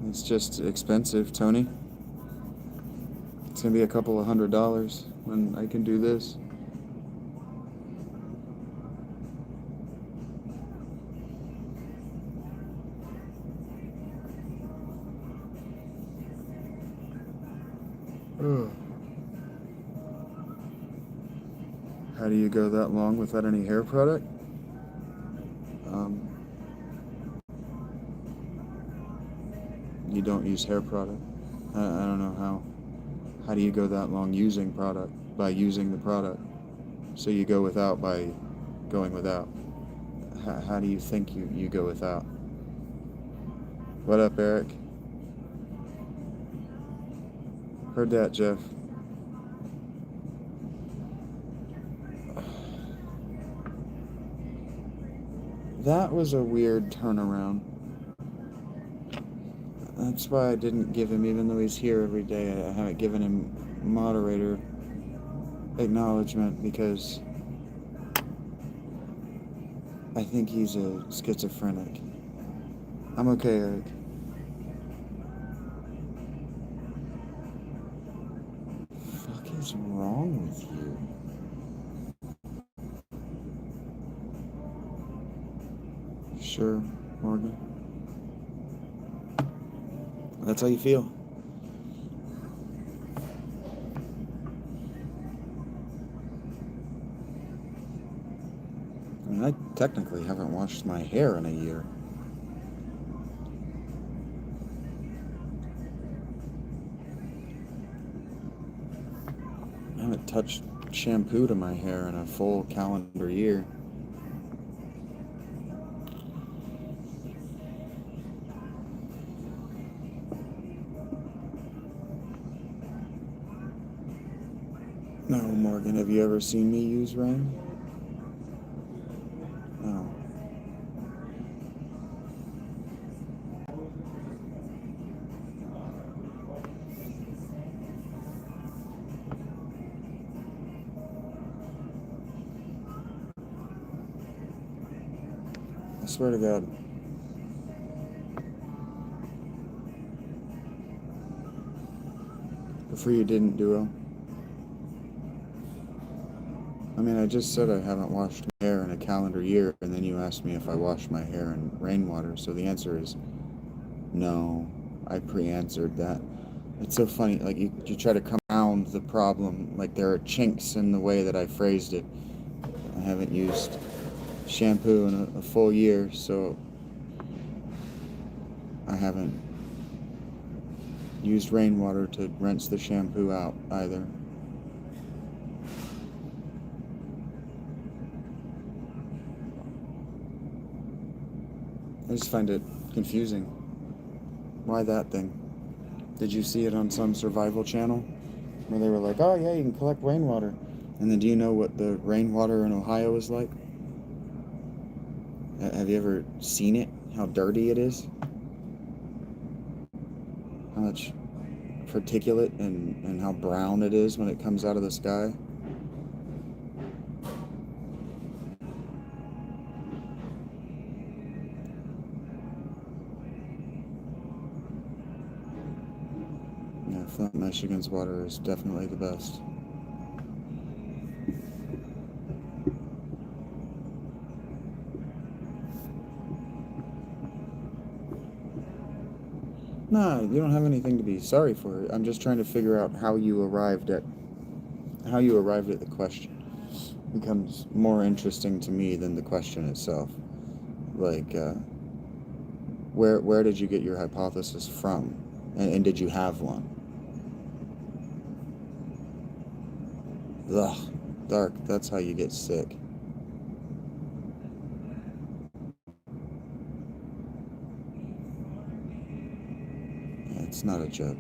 It's just expensive, Tony. It's gonna be a couple of $100 when I can do this. Ugh. How do you go that long without any hair product? You don't use hair product. I don't know how. How do you go that long using product? By using the product. So you go without by going without. How do you think you go without? What up, Eric? Heard that, Jeff. That was a weird turnaround. That's why I didn't give him, even though he's here every day, I haven't given him moderator acknowledgement because I think he's a schizophrenic. I'm okay, Eric. What the fuck is wrong with you? Sure, Morgan. That's how you feel. I mean, I technically haven't washed my hair in a year. I haven't touched shampoo to my hair in a full calendar year. No, Morgan, have you ever seen me use rain? No. I swear to God. Before you didn't, Duo. I mean, I just said I haven't washed my hair in a calendar year, and then you asked me if I washed my hair in rainwater, so the answer is no. I pre-answered that. It's so funny, like, you try to come around the problem, like there are chinks in the way that I phrased it. I haven't used shampoo in a full year, so I haven't used rainwater to rinse the shampoo out either. I just find it confusing. Why that thing? Did you see it on some survival channel where they were like, oh yeah, you can collect rainwater? And then do you know what the rainwater in Ohio is like? Have you ever seen it? How dirty it is? How much particulate and how brown it is when it comes out of the sky? Yeah, Flint, Michigan's water is definitely the best. Nah, you don't have anything to be sorry for. I'm just trying to figure out how you arrived at the question. It becomes more interesting to me than the question itself. Like, where did you get your hypothesis from, and did you have one? Ugh, dark. That's how you get sick. Yeah, it's not a joke.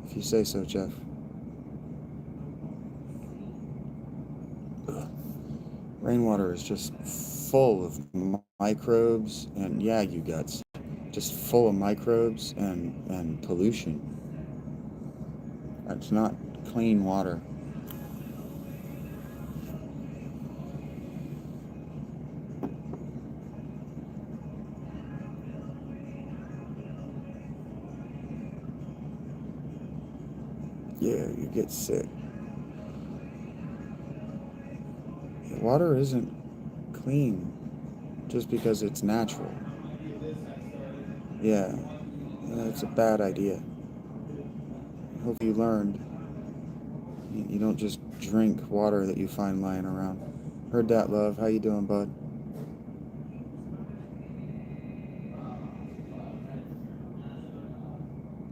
If you say so, Jeff. Ugh. Rainwater is just full of microbes and, yeah, you guts. Just full of microbes and pollution. It's not clean water. Yeah, you get sick. Water isn't clean just because it's natural. Yeah, it's a bad idea. I hope you learned. You don't just drink water that you find lying around. Heard that, love. How you doing, bud?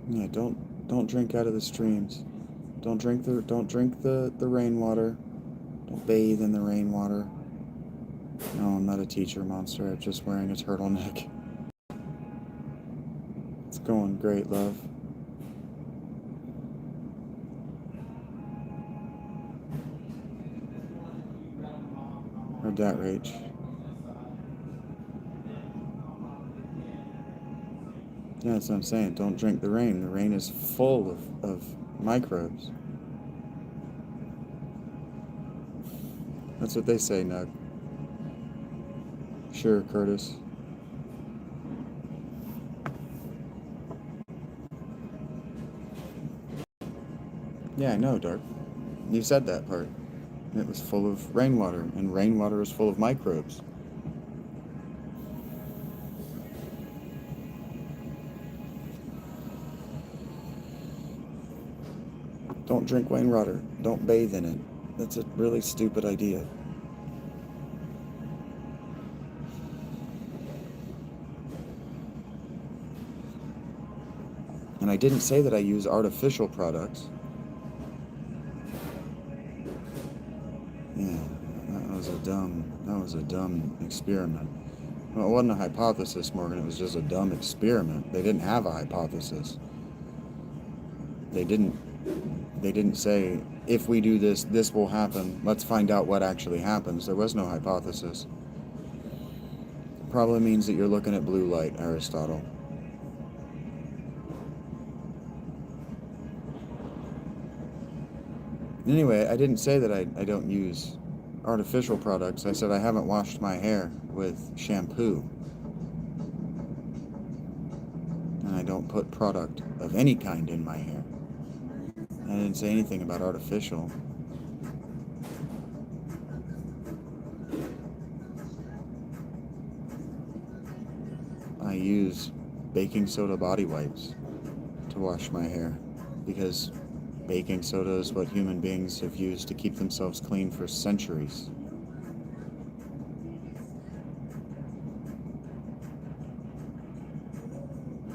Yeah, don't drink out of the streams. Don't drink the rainwater. Don't bathe in the rainwater. No, I'm not a teacher monster. I'm just wearing a turtleneck. It's going great, love. Heard that, Rach. Yeah, that's what I'm saying. Don't drink the rain. The rain is full of microbes. That's what they say, Nug. Sure, Curtis. Yeah, I know, Dark. You said that part. It was full of rainwater, and rainwater is full of microbes. Don't drink Wayne water. Don't bathe in it. That's a really stupid idea. And I didn't say that I use artificial products. Yeah, that was a dumb experiment. Well, it wasn't a hypothesis, Morgan. It was just a dumb experiment. They didn't have a hypothesis. They didn't they didn't say, if we do this, this will happen. Let's find out what actually happens. There was no hypothesis. Probably means that you're looking at blue light, Aristotle. Anyway, I didn't say that I don't use artificial products. I said I haven't washed my hair with shampoo. And I don't put product of any kind in my hair. I didn't say anything about artificial. I use baking soda body wipes to wash my hair because baking soda is what human beings have used to keep themselves clean for centuries.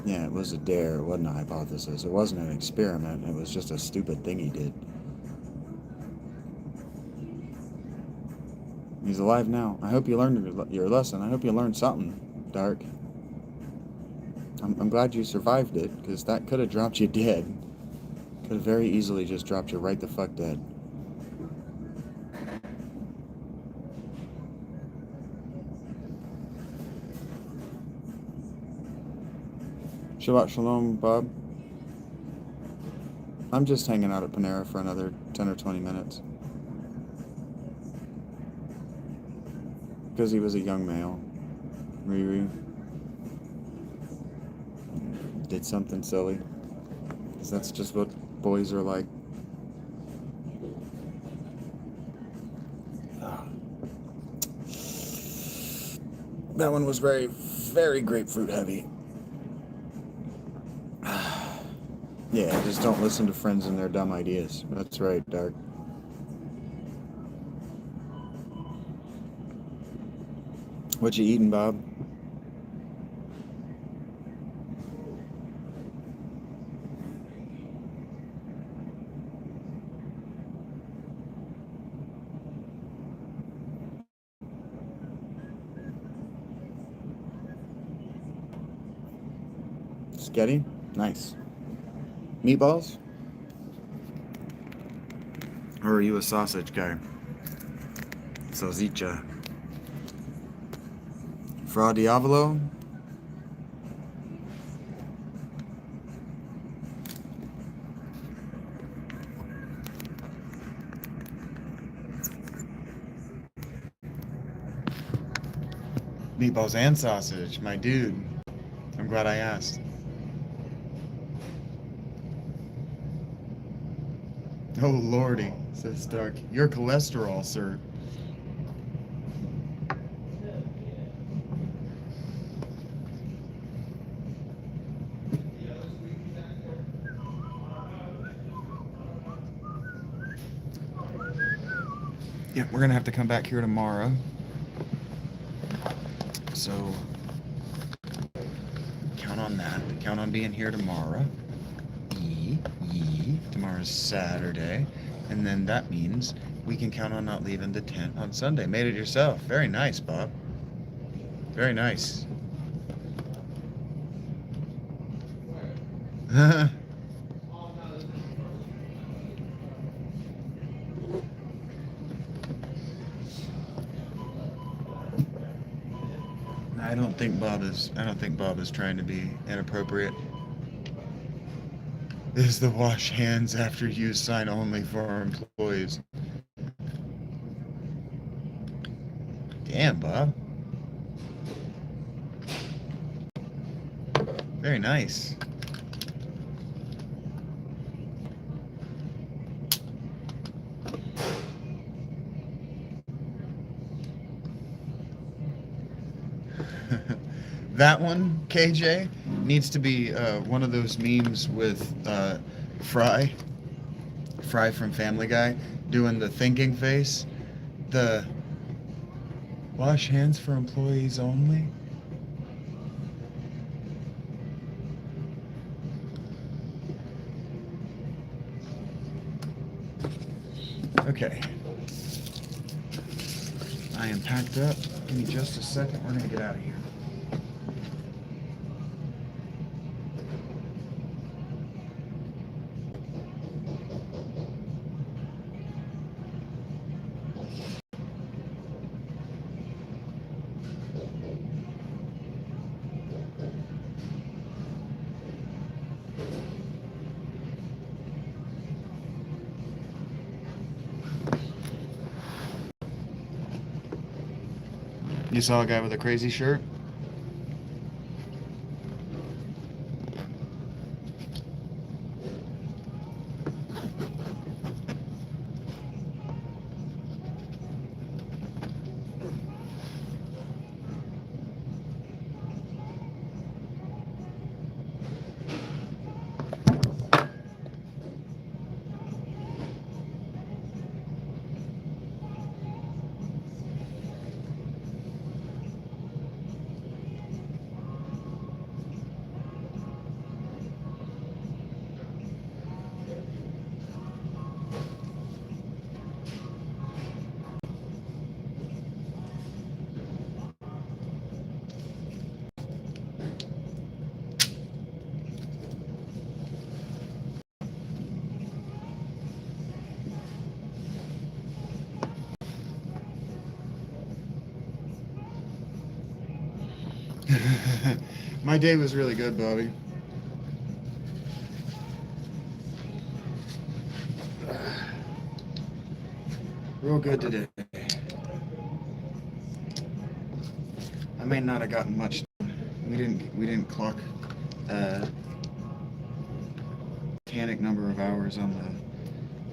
Yeah, it was a dare. It wasn't a hypothesis. It wasn't an experiment. It was just a stupid thing he did. He's alive now. I hope you learned your lesson. I hope you learned something, Dark. I'm glad you survived it, because that could have dropped you dead. Could have very easily just dropped you right the fuck dead. Shabbat Shalom, Bob. I'm just hanging out at Panera for another 10 or 20 minutes. Because he was a young male. Riri. Did something silly. Because that's just what boys are like. That one was very, very grapefruit heavy. Yeah, just don't listen to friends and their dumb ideas. That's right, Dark. What you eating, Bob? Spaghetti? Nice. Meatballs? Or are you a sausage guy? Salsicha. Fra Diavolo? Meatballs and sausage, my dude. I'm glad I asked. Oh lordy, says Stark. Your cholesterol, sir. Yeah, we're gonna have to come back here tomorrow. So count on that. Count on being here tomorrow. Tomorrow's Saturday. And then that means we can count on not leaving the tent on Sunday. Made it yourself. Very nice, Bob. Very nice. I don't think Bob is trying to be inappropriate. Is the wash hands after use sign only for our employees? Damn, Bob. Very nice. That one, KJ, needs to be one of those memes with Fry Fry from Family Guy doing the thinking face. The wash hands for employees only. Okay. I am packed up. Give me just a second. We're going to get out of here. You saw a guy with a crazy shirt? My day was really good, Bobby. Real good today. I may not have gotten much done. We didn't clock mechanic number of hours on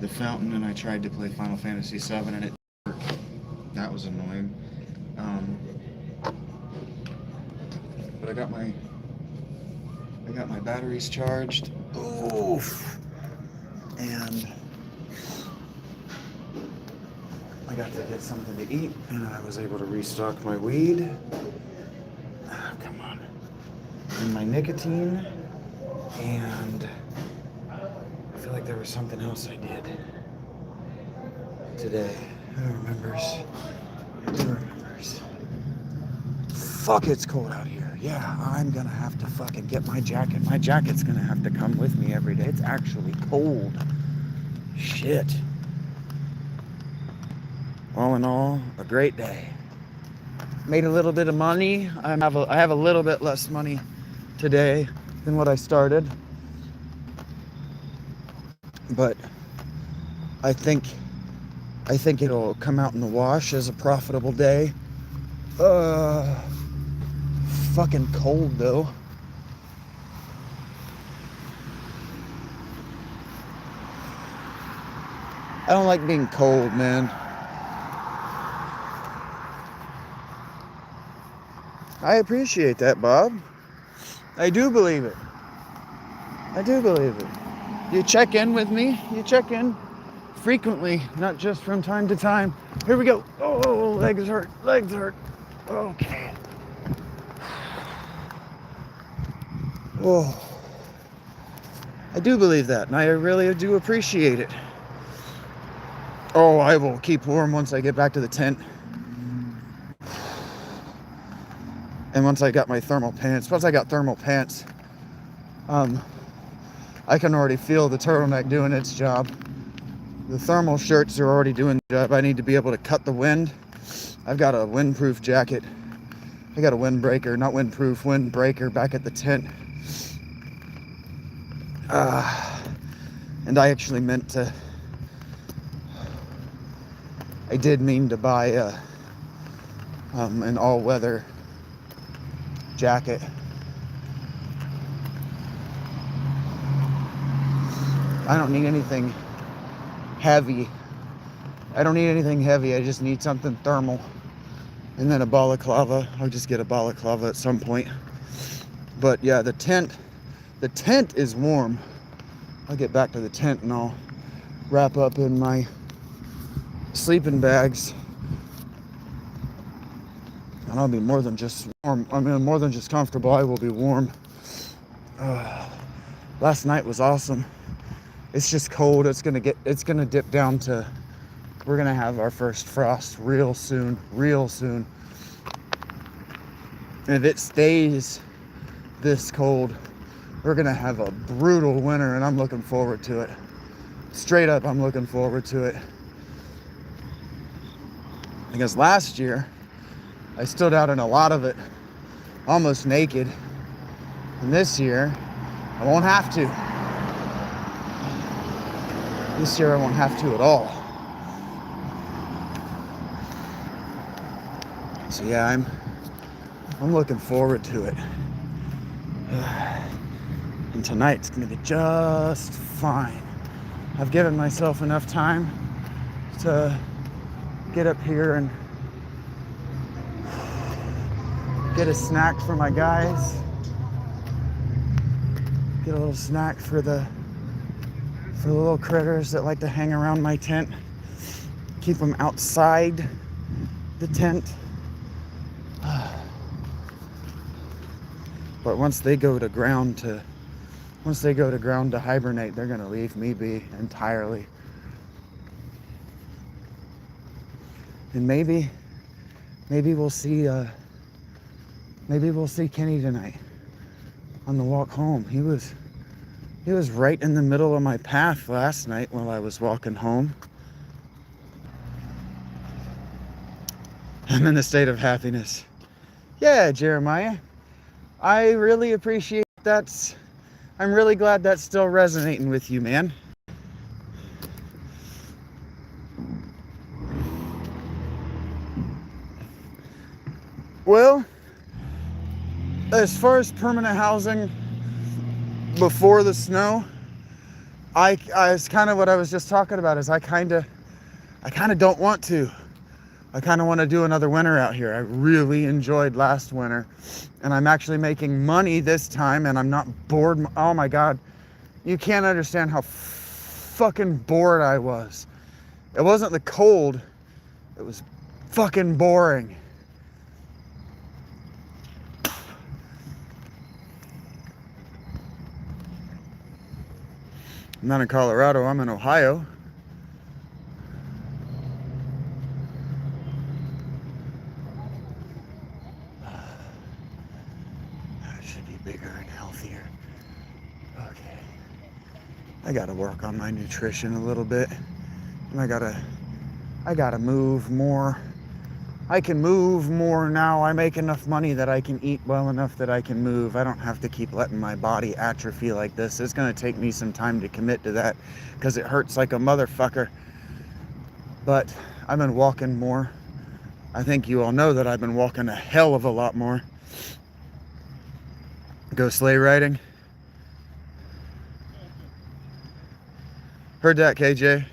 the fountain, and I tried to play Final Fantasy VII and it didn't work. That was annoying. But I got my batteries charged. Oof. And I got to get something to eat, and I was able to restock my weed. Oh, come on. And my nicotine. And I feel like there was something else I did today. Who remembers? Who remembers? Fuck, it's cold out here. Yeah, I'm gonna have to fucking get my jacket. My jacket's gonna have to come with me every day. It's actually cold. Shit. All in all, a great day. Made a little bit of money. I have a little bit less money today than what I started. But I think it'll come out in the wash as a profitable day. Fucking cold though. I don't like being cold, man. I appreciate that, Bob. I do believe it. I do believe it. You check in with me. You check in frequently, not just from time to time. Here we go. Oh, legs hurt. Legs hurt. Okay. Oh. I do believe that, and I really do appreciate it. Oh, I will keep warm once I get back to the tent. And once I got my thermal pants, I can already feel the turtleneck doing its job. The thermal shirts are already doing the job. I need to be able to cut the wind. I've got a windproof jacket. I got a windbreaker, not windproof, windbreaker back at the tent. And I actually I did mean to buy an all-weather jacket. I don't need anything heavy. I just need something thermal. And then a balaclava. I'll just get a balaclava at some point. But yeah, the tent is warm. I'll get back to the tent and I'll wrap up in my sleeping bags, and I'll be more than just warm. I mean, more than just comfortable. I will be warm. Last night was awesome. It's just cold. It's gonna dip down to. We're gonna have our first frost real soon. And if it stays this cold, we're gonna have a brutal winter, and I'm looking forward to it. Straight up, I'm looking forward to it. Because last year, I stood out in a lot of it, almost naked. And this year, I won't have to. This year, I won't have to at all. So yeah, I'm looking forward to it. And tonight's gonna be just fine. I've given myself enough time to get up here and get a snack for my guys. Get a little snack for the little critters that like to hang around my tent. Keep them outside the tent. But once they go to ground to hibernate, they're gonna leave me be entirely. And maybe we'll see Kenny tonight on the walk home. He was right in the middle of my path last night while I was walking home. I'm in a state of happiness. Yeah, Jeremiah. I really appreciate that. I'm really glad that's still resonating with you, man. Well, as far as permanent housing before the snow, I it's kind of what I was just talking about. Is I kind of don't want to. I kind of want to do another winter out here. I really enjoyed last winter, and I'm actually making money this time, and I'm not bored. Oh my God, you can't understand how fucking bored I was. It wasn't the cold, it was fucking boring. I'm not in Colorado, I'm in Ohio. I should be bigger and healthier. Okay. I gotta work on my nutrition a little bit. And I gotta move more. I can move more now. I make enough money that I can eat well enough that I can move. I don't have to keep letting my body atrophy like this. It's gonna take me some time to commit to that because it hurts like a motherfucker. But I've been walking more. I think you all know that I've been walking a hell of a lot more. Go sleigh riding. Heard that, KJ?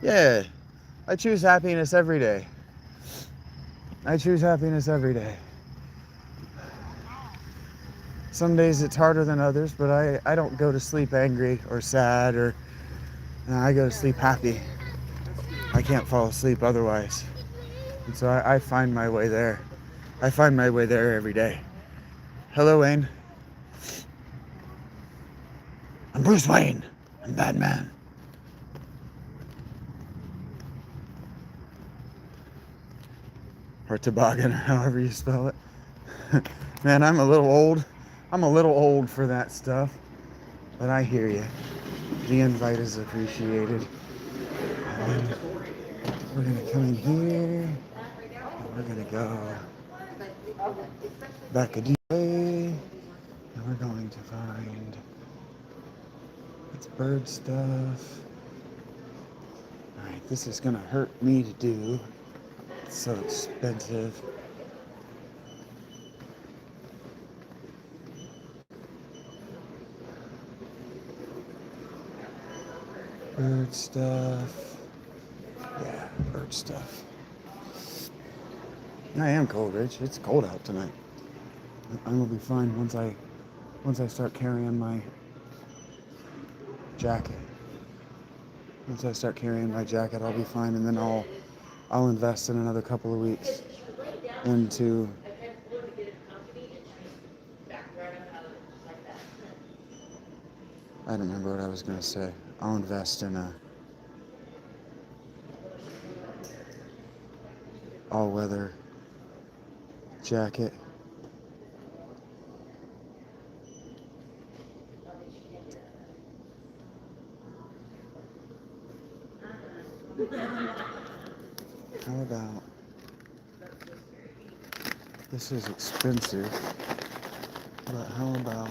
Yeah, I choose happiness every day. I choose happiness every day. Some days it's harder than others, but I don't go to sleep angry or sad or I go to sleep happy. I can't fall asleep otherwise. And so I find my way there. I find my way there every day. Hello, Wayne. I'm Bruce Wayne. I'm Batman. Or toboggan, or however you spell it. Man, I'm a little old. I'm a little old for that stuff. But I hear you. The invite is appreciated. And we're going to come in here. And we're going to go back a deep way. And we're going to find... It's bird stuff. Alright, this is going to hurt me to do. It's so expensive. Bird stuff. Yeah, bird stuff. I am cold, Rich. It's cold out tonight. I'm gonna be fine once I start carrying my jacket. Once I start carrying my jacket, I'll be fine, and then I'll invest in another couple of weeks into. I don't remember what I was gonna say. I'll invest in a all-weather jacket. How about this is expensive, but how about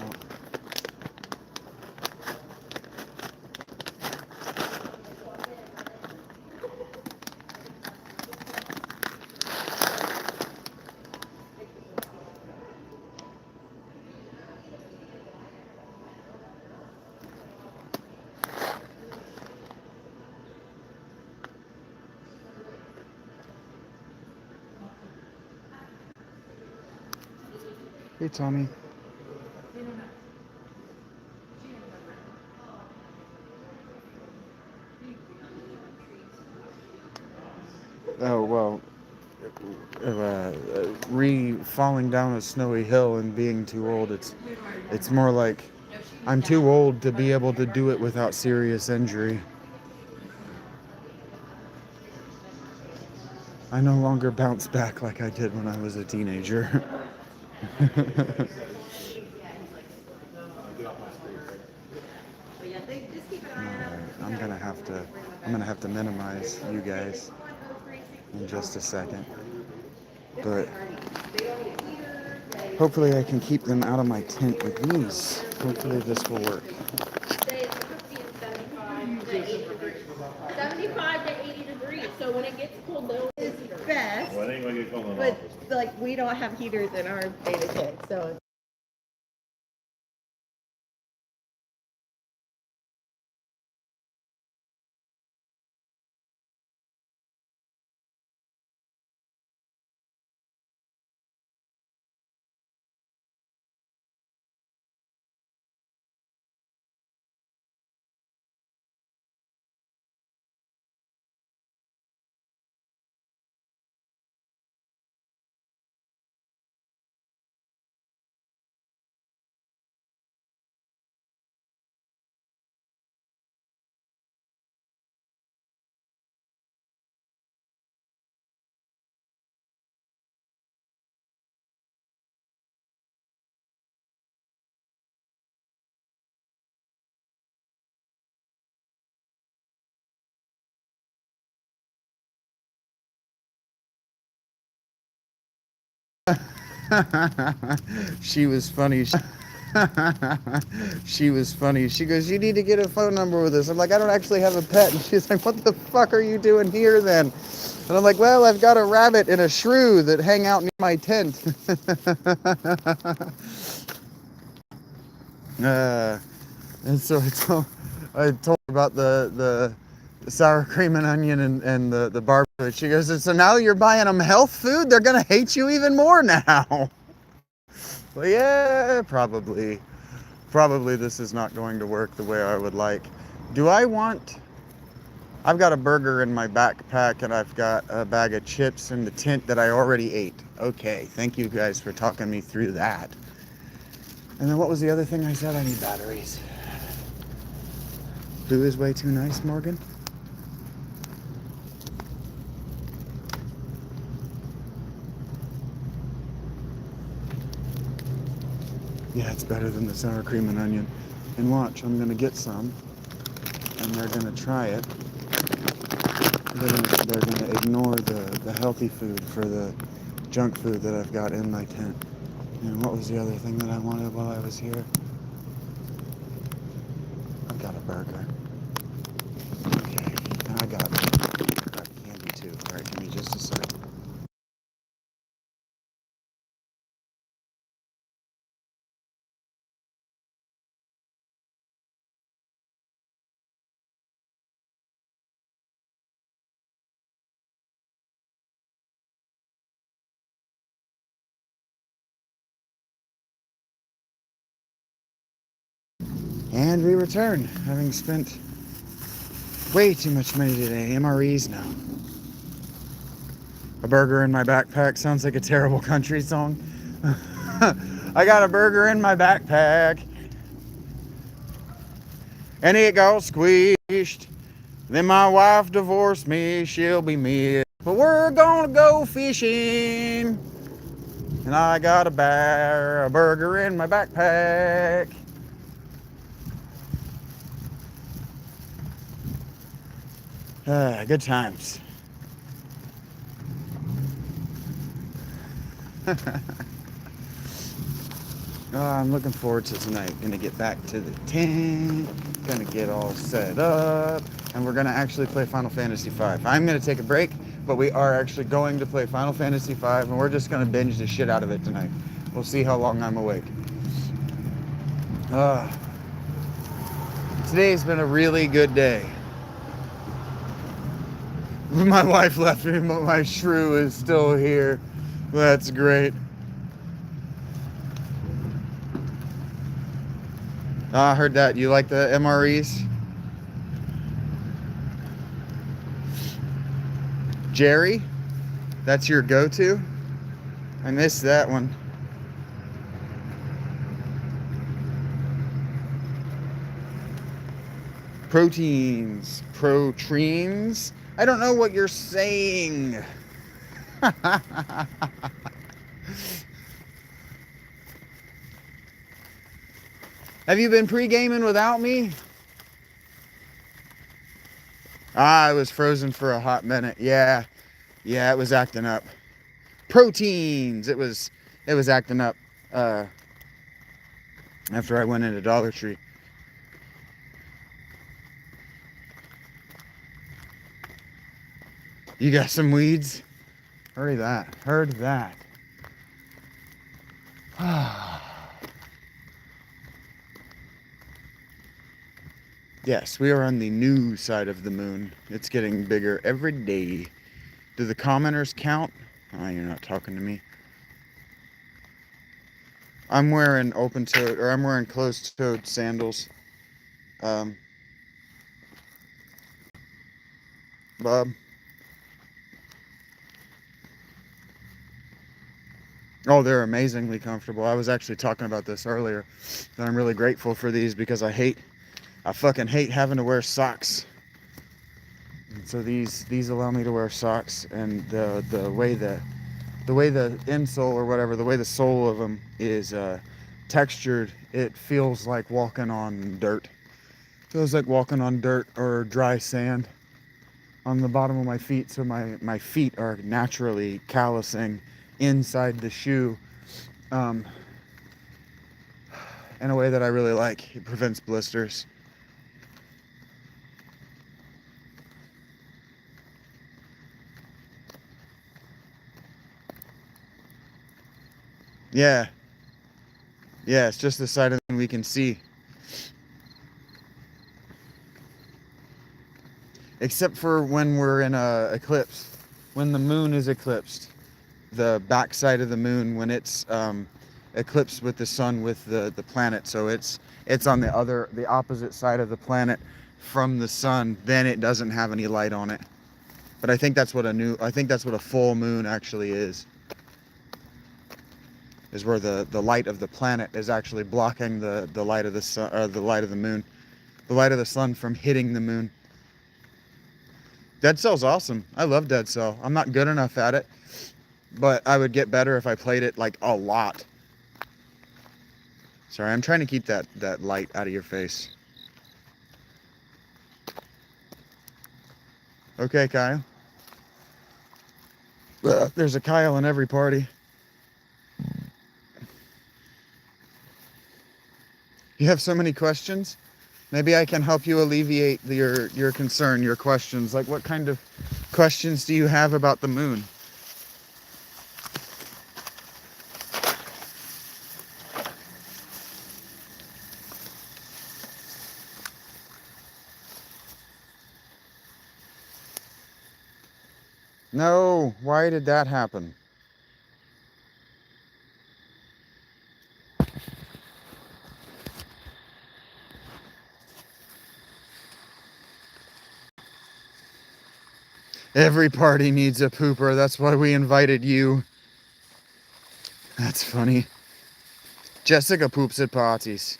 hey Tommy. Oh well, falling down a snowy hill and being too old. It's more like I'm too old to be able to do it without serious injury. I no longer bounce back like I did when I was a teenager. I'm gonna have to minimize you guys in just a second, but hopefully I can keep them out of my tent with these. Hopefully this will work. 75 to 80 degrees. So when it gets cold, though, it's best. Well, it ain't gonna get cold in the office. But like we don't have heaters in our beta tent, so. She was funny. She was funny. She goes, "You need to get a phone number with us." I'm like, "I don't actually have a pet." And she's like, "What the fuck are you doing here then?" And I'm like, "Well, I've got a rabbit and a shrew that hang out near my tent." And so I told her about the sour cream and onion and the barbecue. She goes, "So now you're buying them health food? They're gonna hate you even more now." Well, yeah, probably. Probably this is not going to work the way I would like. Do I want... I've got a burger in my backpack and I've got a bag of chips in the tent that I already ate. Okay, thank you guys for talking me through that. And then what was the other thing I said? I need batteries. Blue is way too nice, Morgan? Yeah, it's better than the sour cream and onion. And watch, I'm gonna get some and they're gonna try it. They're gonna ignore the healthy food for the junk food that I've got in my tent. And what was the other thing that I wanted while I was here? I've got a burger. Okay, and I got candy too. Alright, give me just a sec. And we return, having spent way too much money today. MREs now. A burger in my backpack sounds like a terrible country song. I got a burger in my backpack, and it got squished. Then my wife divorced me, she'll be missed. But we're gonna go fishing, and I got a burger in my backpack. Good times. I'm looking forward to tonight. Gonna get back to the tent, gonna get all set up, and we're gonna actually play Final Fantasy V. I'm gonna take a break, but we are actually going to play Final Fantasy V, and we're just gonna binge the shit out of it tonight. We'll see how long I'm awake. Today's been a really good day. My wife left me, but my shrew is still here. That's great. I heard that. You like the MREs? Jerry? That's your go-to? I missed that one. Proteins. Protreins? I don't know what you're saying. Have you been pre-gaming without me? I was frozen for a hot minute. Yeah, it was acting up. Proteins. It was acting up after I went into Dollar Tree. You got some weeds? Heard that. Yes, we are on the new side of the moon. It's getting bigger every day. Do the commoners count? Oh, you're not talking to me. I'm wearing I'm wearing closed-toed sandals. Bob. Oh, they're amazingly comfortable. I was actually talking about this earlier. That I'm really grateful for these because I fucking hate having to wear socks. And so these allow me to wear socks, and the way the insole or whatever, the way the sole of them is textured, it feels like walking on dirt. Feels like walking on dirt or dry sand on the bottom of my feet. So my feet are naturally callousing inside the shoe in a way that I really like. It prevents blisters. Yeah, it's just the side of the moon we can see. Except for when we're in a eclipse. When the moon is eclipsed. The back side of the moon, when it's eclipsed with the sun with the planet. So it's on the opposite side of the planet from the sun. Then it doesn't have any light on it. But I think that's what a full moon actually is where the light of the planet is actually blocking the light of the sun, or the light of the moon, the light of the sun from hitting the moon. Dead Cell's awesome. I love Dead Cell. I'm not good enough at it, but I would get better if I played it like a lot. Sorry, I'm trying to keep that light out of your face. Okay, Kyle. There's a Kyle in every party. You have so many questions. Maybe I can help you alleviate your concern, your questions. Like, what kind of questions do you have about the moon? No, why did that happen? Every party needs a pooper. That's why we invited you. That's funny. Jessica poops at parties.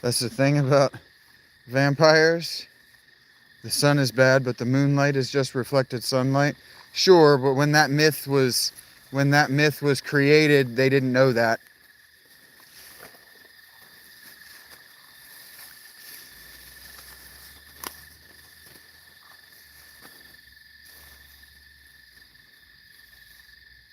That's the thing about vampires. The sun is bad, but the moonlight is just reflected sunlight. Sure, but when that myth was created, they didn't know that.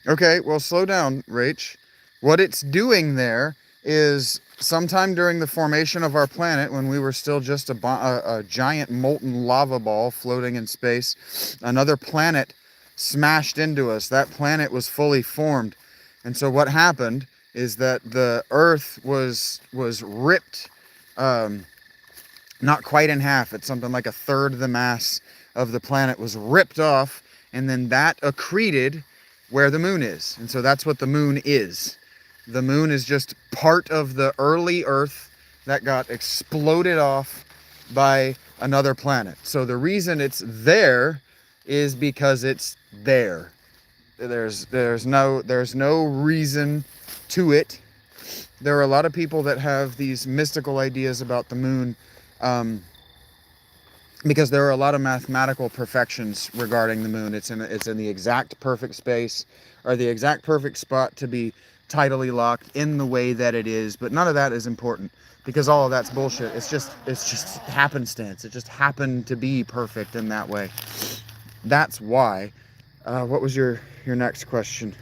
Okay, well, slow down, Rach. What it's doing there is sometime during the formation of our planet, when we were still just a giant molten lava ball floating in space, another planet smashed into us. That planet was fully formed. And so what happened is that the Earth was ripped, not quite in half. It's something like a third of the mass of the planet was ripped off, and then that accreted where the moon is. And so that's what the moon is. The moon is just part of the early Earth that got exploded off by another planet. So the reason it's there is because it's there. There's no reason to it. There are a lot of people that have these mystical ideas about the moon, because there are a lot of mathematical perfections regarding the moon. It's in the exact perfect space, or the exact perfect spot to be tidally locked in the way that it is. But none of that is important, because all of that's bullshit. It's just happenstance. It just happened to be perfect in that way. That's why. What was your next question?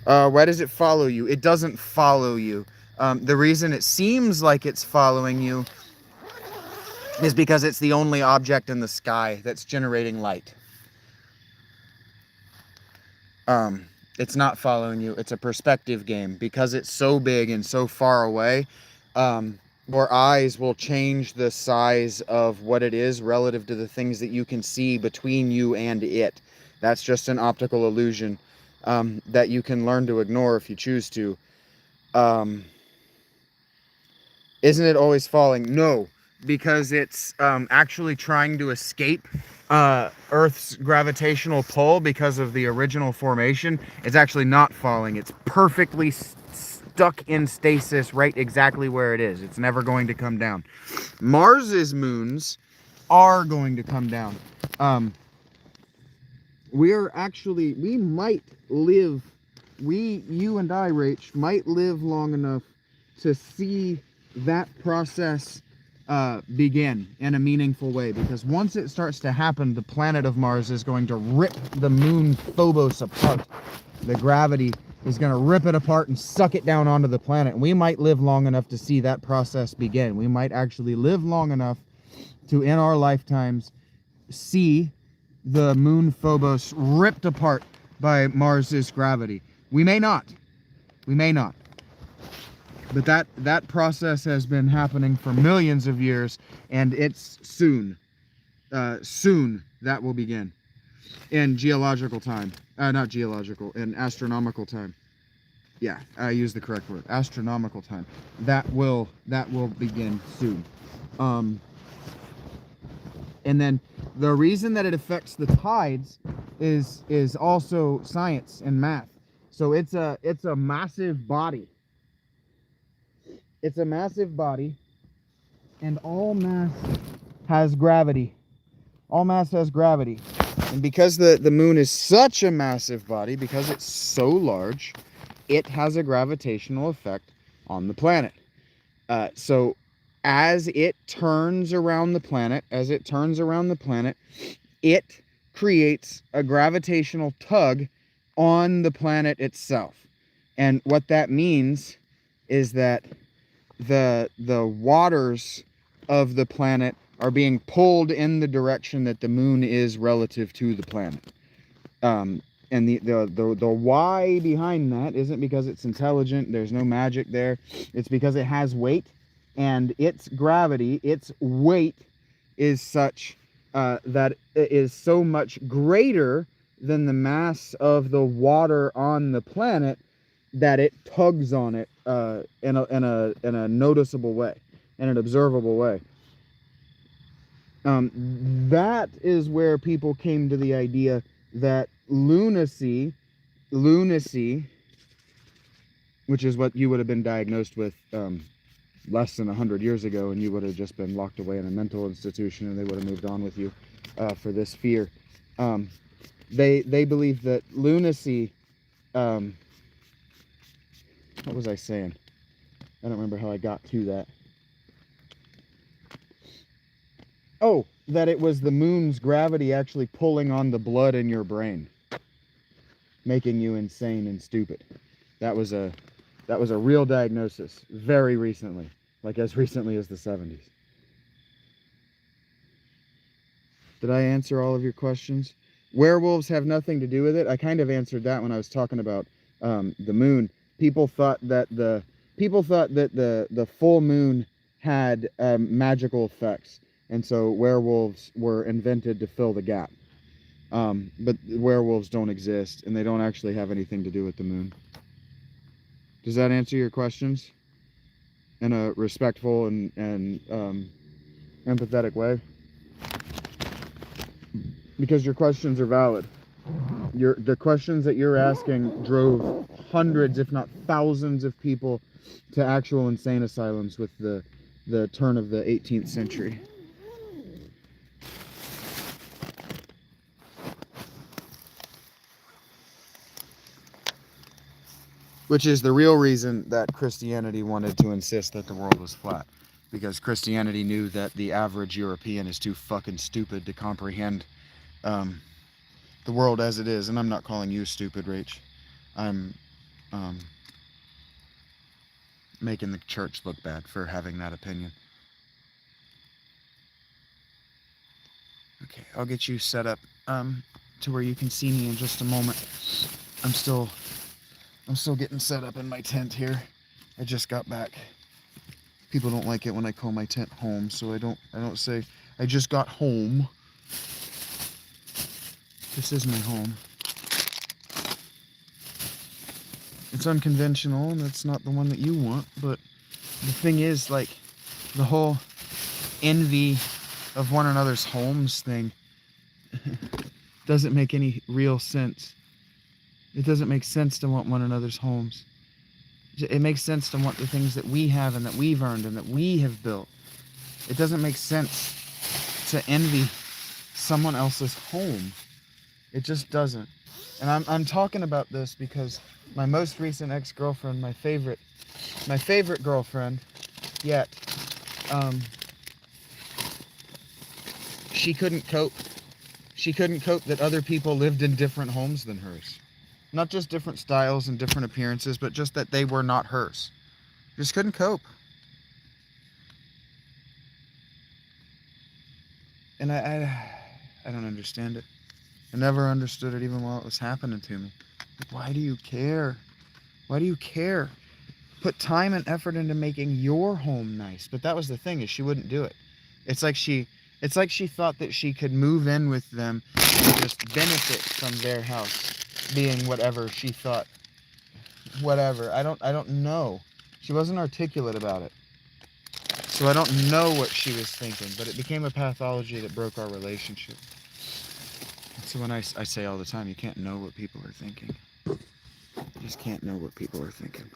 Why does it follow you? It doesn't follow you. The reason it seems like it's following you is because it's the only object in the sky that's generating light. It's not following you. It's a perspective game. Because it's so big and so far away, your eyes will change the size of what it is relative to the things that you can see between you and it. That's just an optical illusion that you can learn to ignore if you choose to. Isn't it always falling? No, because it's actually trying to escape Earth's gravitational pull because of the original formation. It's actually not falling. It's perfectly stuck in stasis right exactly where it is. It's never going to come down. Mars's moons are going to come down. We might live, you and I, Rach, might live long enough to see that process begin in a meaningful way, because once it starts to happen, the planet of Mars is going to rip the moon Phobos apart. The gravity is going to rip it apart and suck it down onto the planet. And we might live long enough to see that process begin. We might actually live long enough to, in our lifetimes, see the moon Phobos ripped apart by Mars's gravity. We may not. We may not. But that process has been happening for millions of years, and it's soon. Soon that will begin. In geological time. Not geological, in astronomical time. Yeah, I used the correct word. Astronomical time. That will begin soon. And then the reason that it affects the tides is also science and math. So it's a massive body. It's a massive body, and all mass has gravity. All mass has gravity. And because the moon is such a massive body, because it's so large, it has a gravitational effect on the planet. So as it turns around the planet, it creates a gravitational tug on the planet itself. And what that means is that the waters of the planet are being pulled in the direction that the moon is relative to the planet. And the why behind that isn't because it's intelligent. There's no magic there. It's because it has weight, and its gravity, its weight, is such that it is so much greater than the mass of the water on the planet, that it tugs on it in a noticeable way, in an observable way. That is where people came to the idea that lunacy, which is what you would have been diagnosed with less than 100 years ago, and you would have just been locked away in a mental institution, and they would have moved on with you for this fear. They believe that lunacy. What was I saying? I don't remember how I got to that. Oh, that it was the moon's gravity actually pulling on the blood in your brain, making you insane and stupid. That was a real diagnosis very recently, like as recently as the 70s. Did I answer all of your questions? Werewolves have nothing to do with it. I kind of answered that when I was talking about the moon. People thought that the full moon had magical effects, and so werewolves were invented to fill the gap. But werewolves don't exist, and they don't actually have anything to do with the moon. Does that answer your questions in a respectful and empathetic way? Because your questions are valid. The questions that you're asking drove hundreds, if not thousands, of people to actual insane asylums with the turn of the 18th century. Which is the real reason that Christianity wanted to insist that the world was flat. Because Christianity knew that the average European is too fucking stupid to comprehend the world as it is. And I'm not calling you stupid, Rach. I'm making the church look bad for having that opinion. Okay, I'll get you set up to where you can see me in just a moment. I'm still getting set up in my tent here. I just got back. People don't like it when I call my tent home, so I don't say I just got home. This is my home. It's unconventional, and it's not the one that you want, but the thing is, like, the whole envy of one another's homes thing doesn't make any real sense. It doesn't make sense to want one another's homes. It makes sense to want the things that we have and that we've earned and that we have built. It doesn't make sense to envy someone else's home. It just doesn't. And I'm talking about this because my most recent ex-girlfriend, my favorite girlfriend yet, she couldn't cope. She couldn't cope that other people lived in different homes than hers. Not just different styles and different appearances, but just that they were not hers. Just couldn't cope. And I don't understand it. I never understood it even while it was happening to me. Like, why do you care? Why do you care? Put time and effort into making your home nice. But that was the thing, is she wouldn't do it. It's like she thought that she could move in with them and just benefit from their house being whatever she thought. Whatever. I don't know. She wasn't articulate about it. So I don't know what she was thinking, but it became a pathology that broke our relationship. So when I say all the time, you can't know what people are thinking. You just can't know what people are thinking.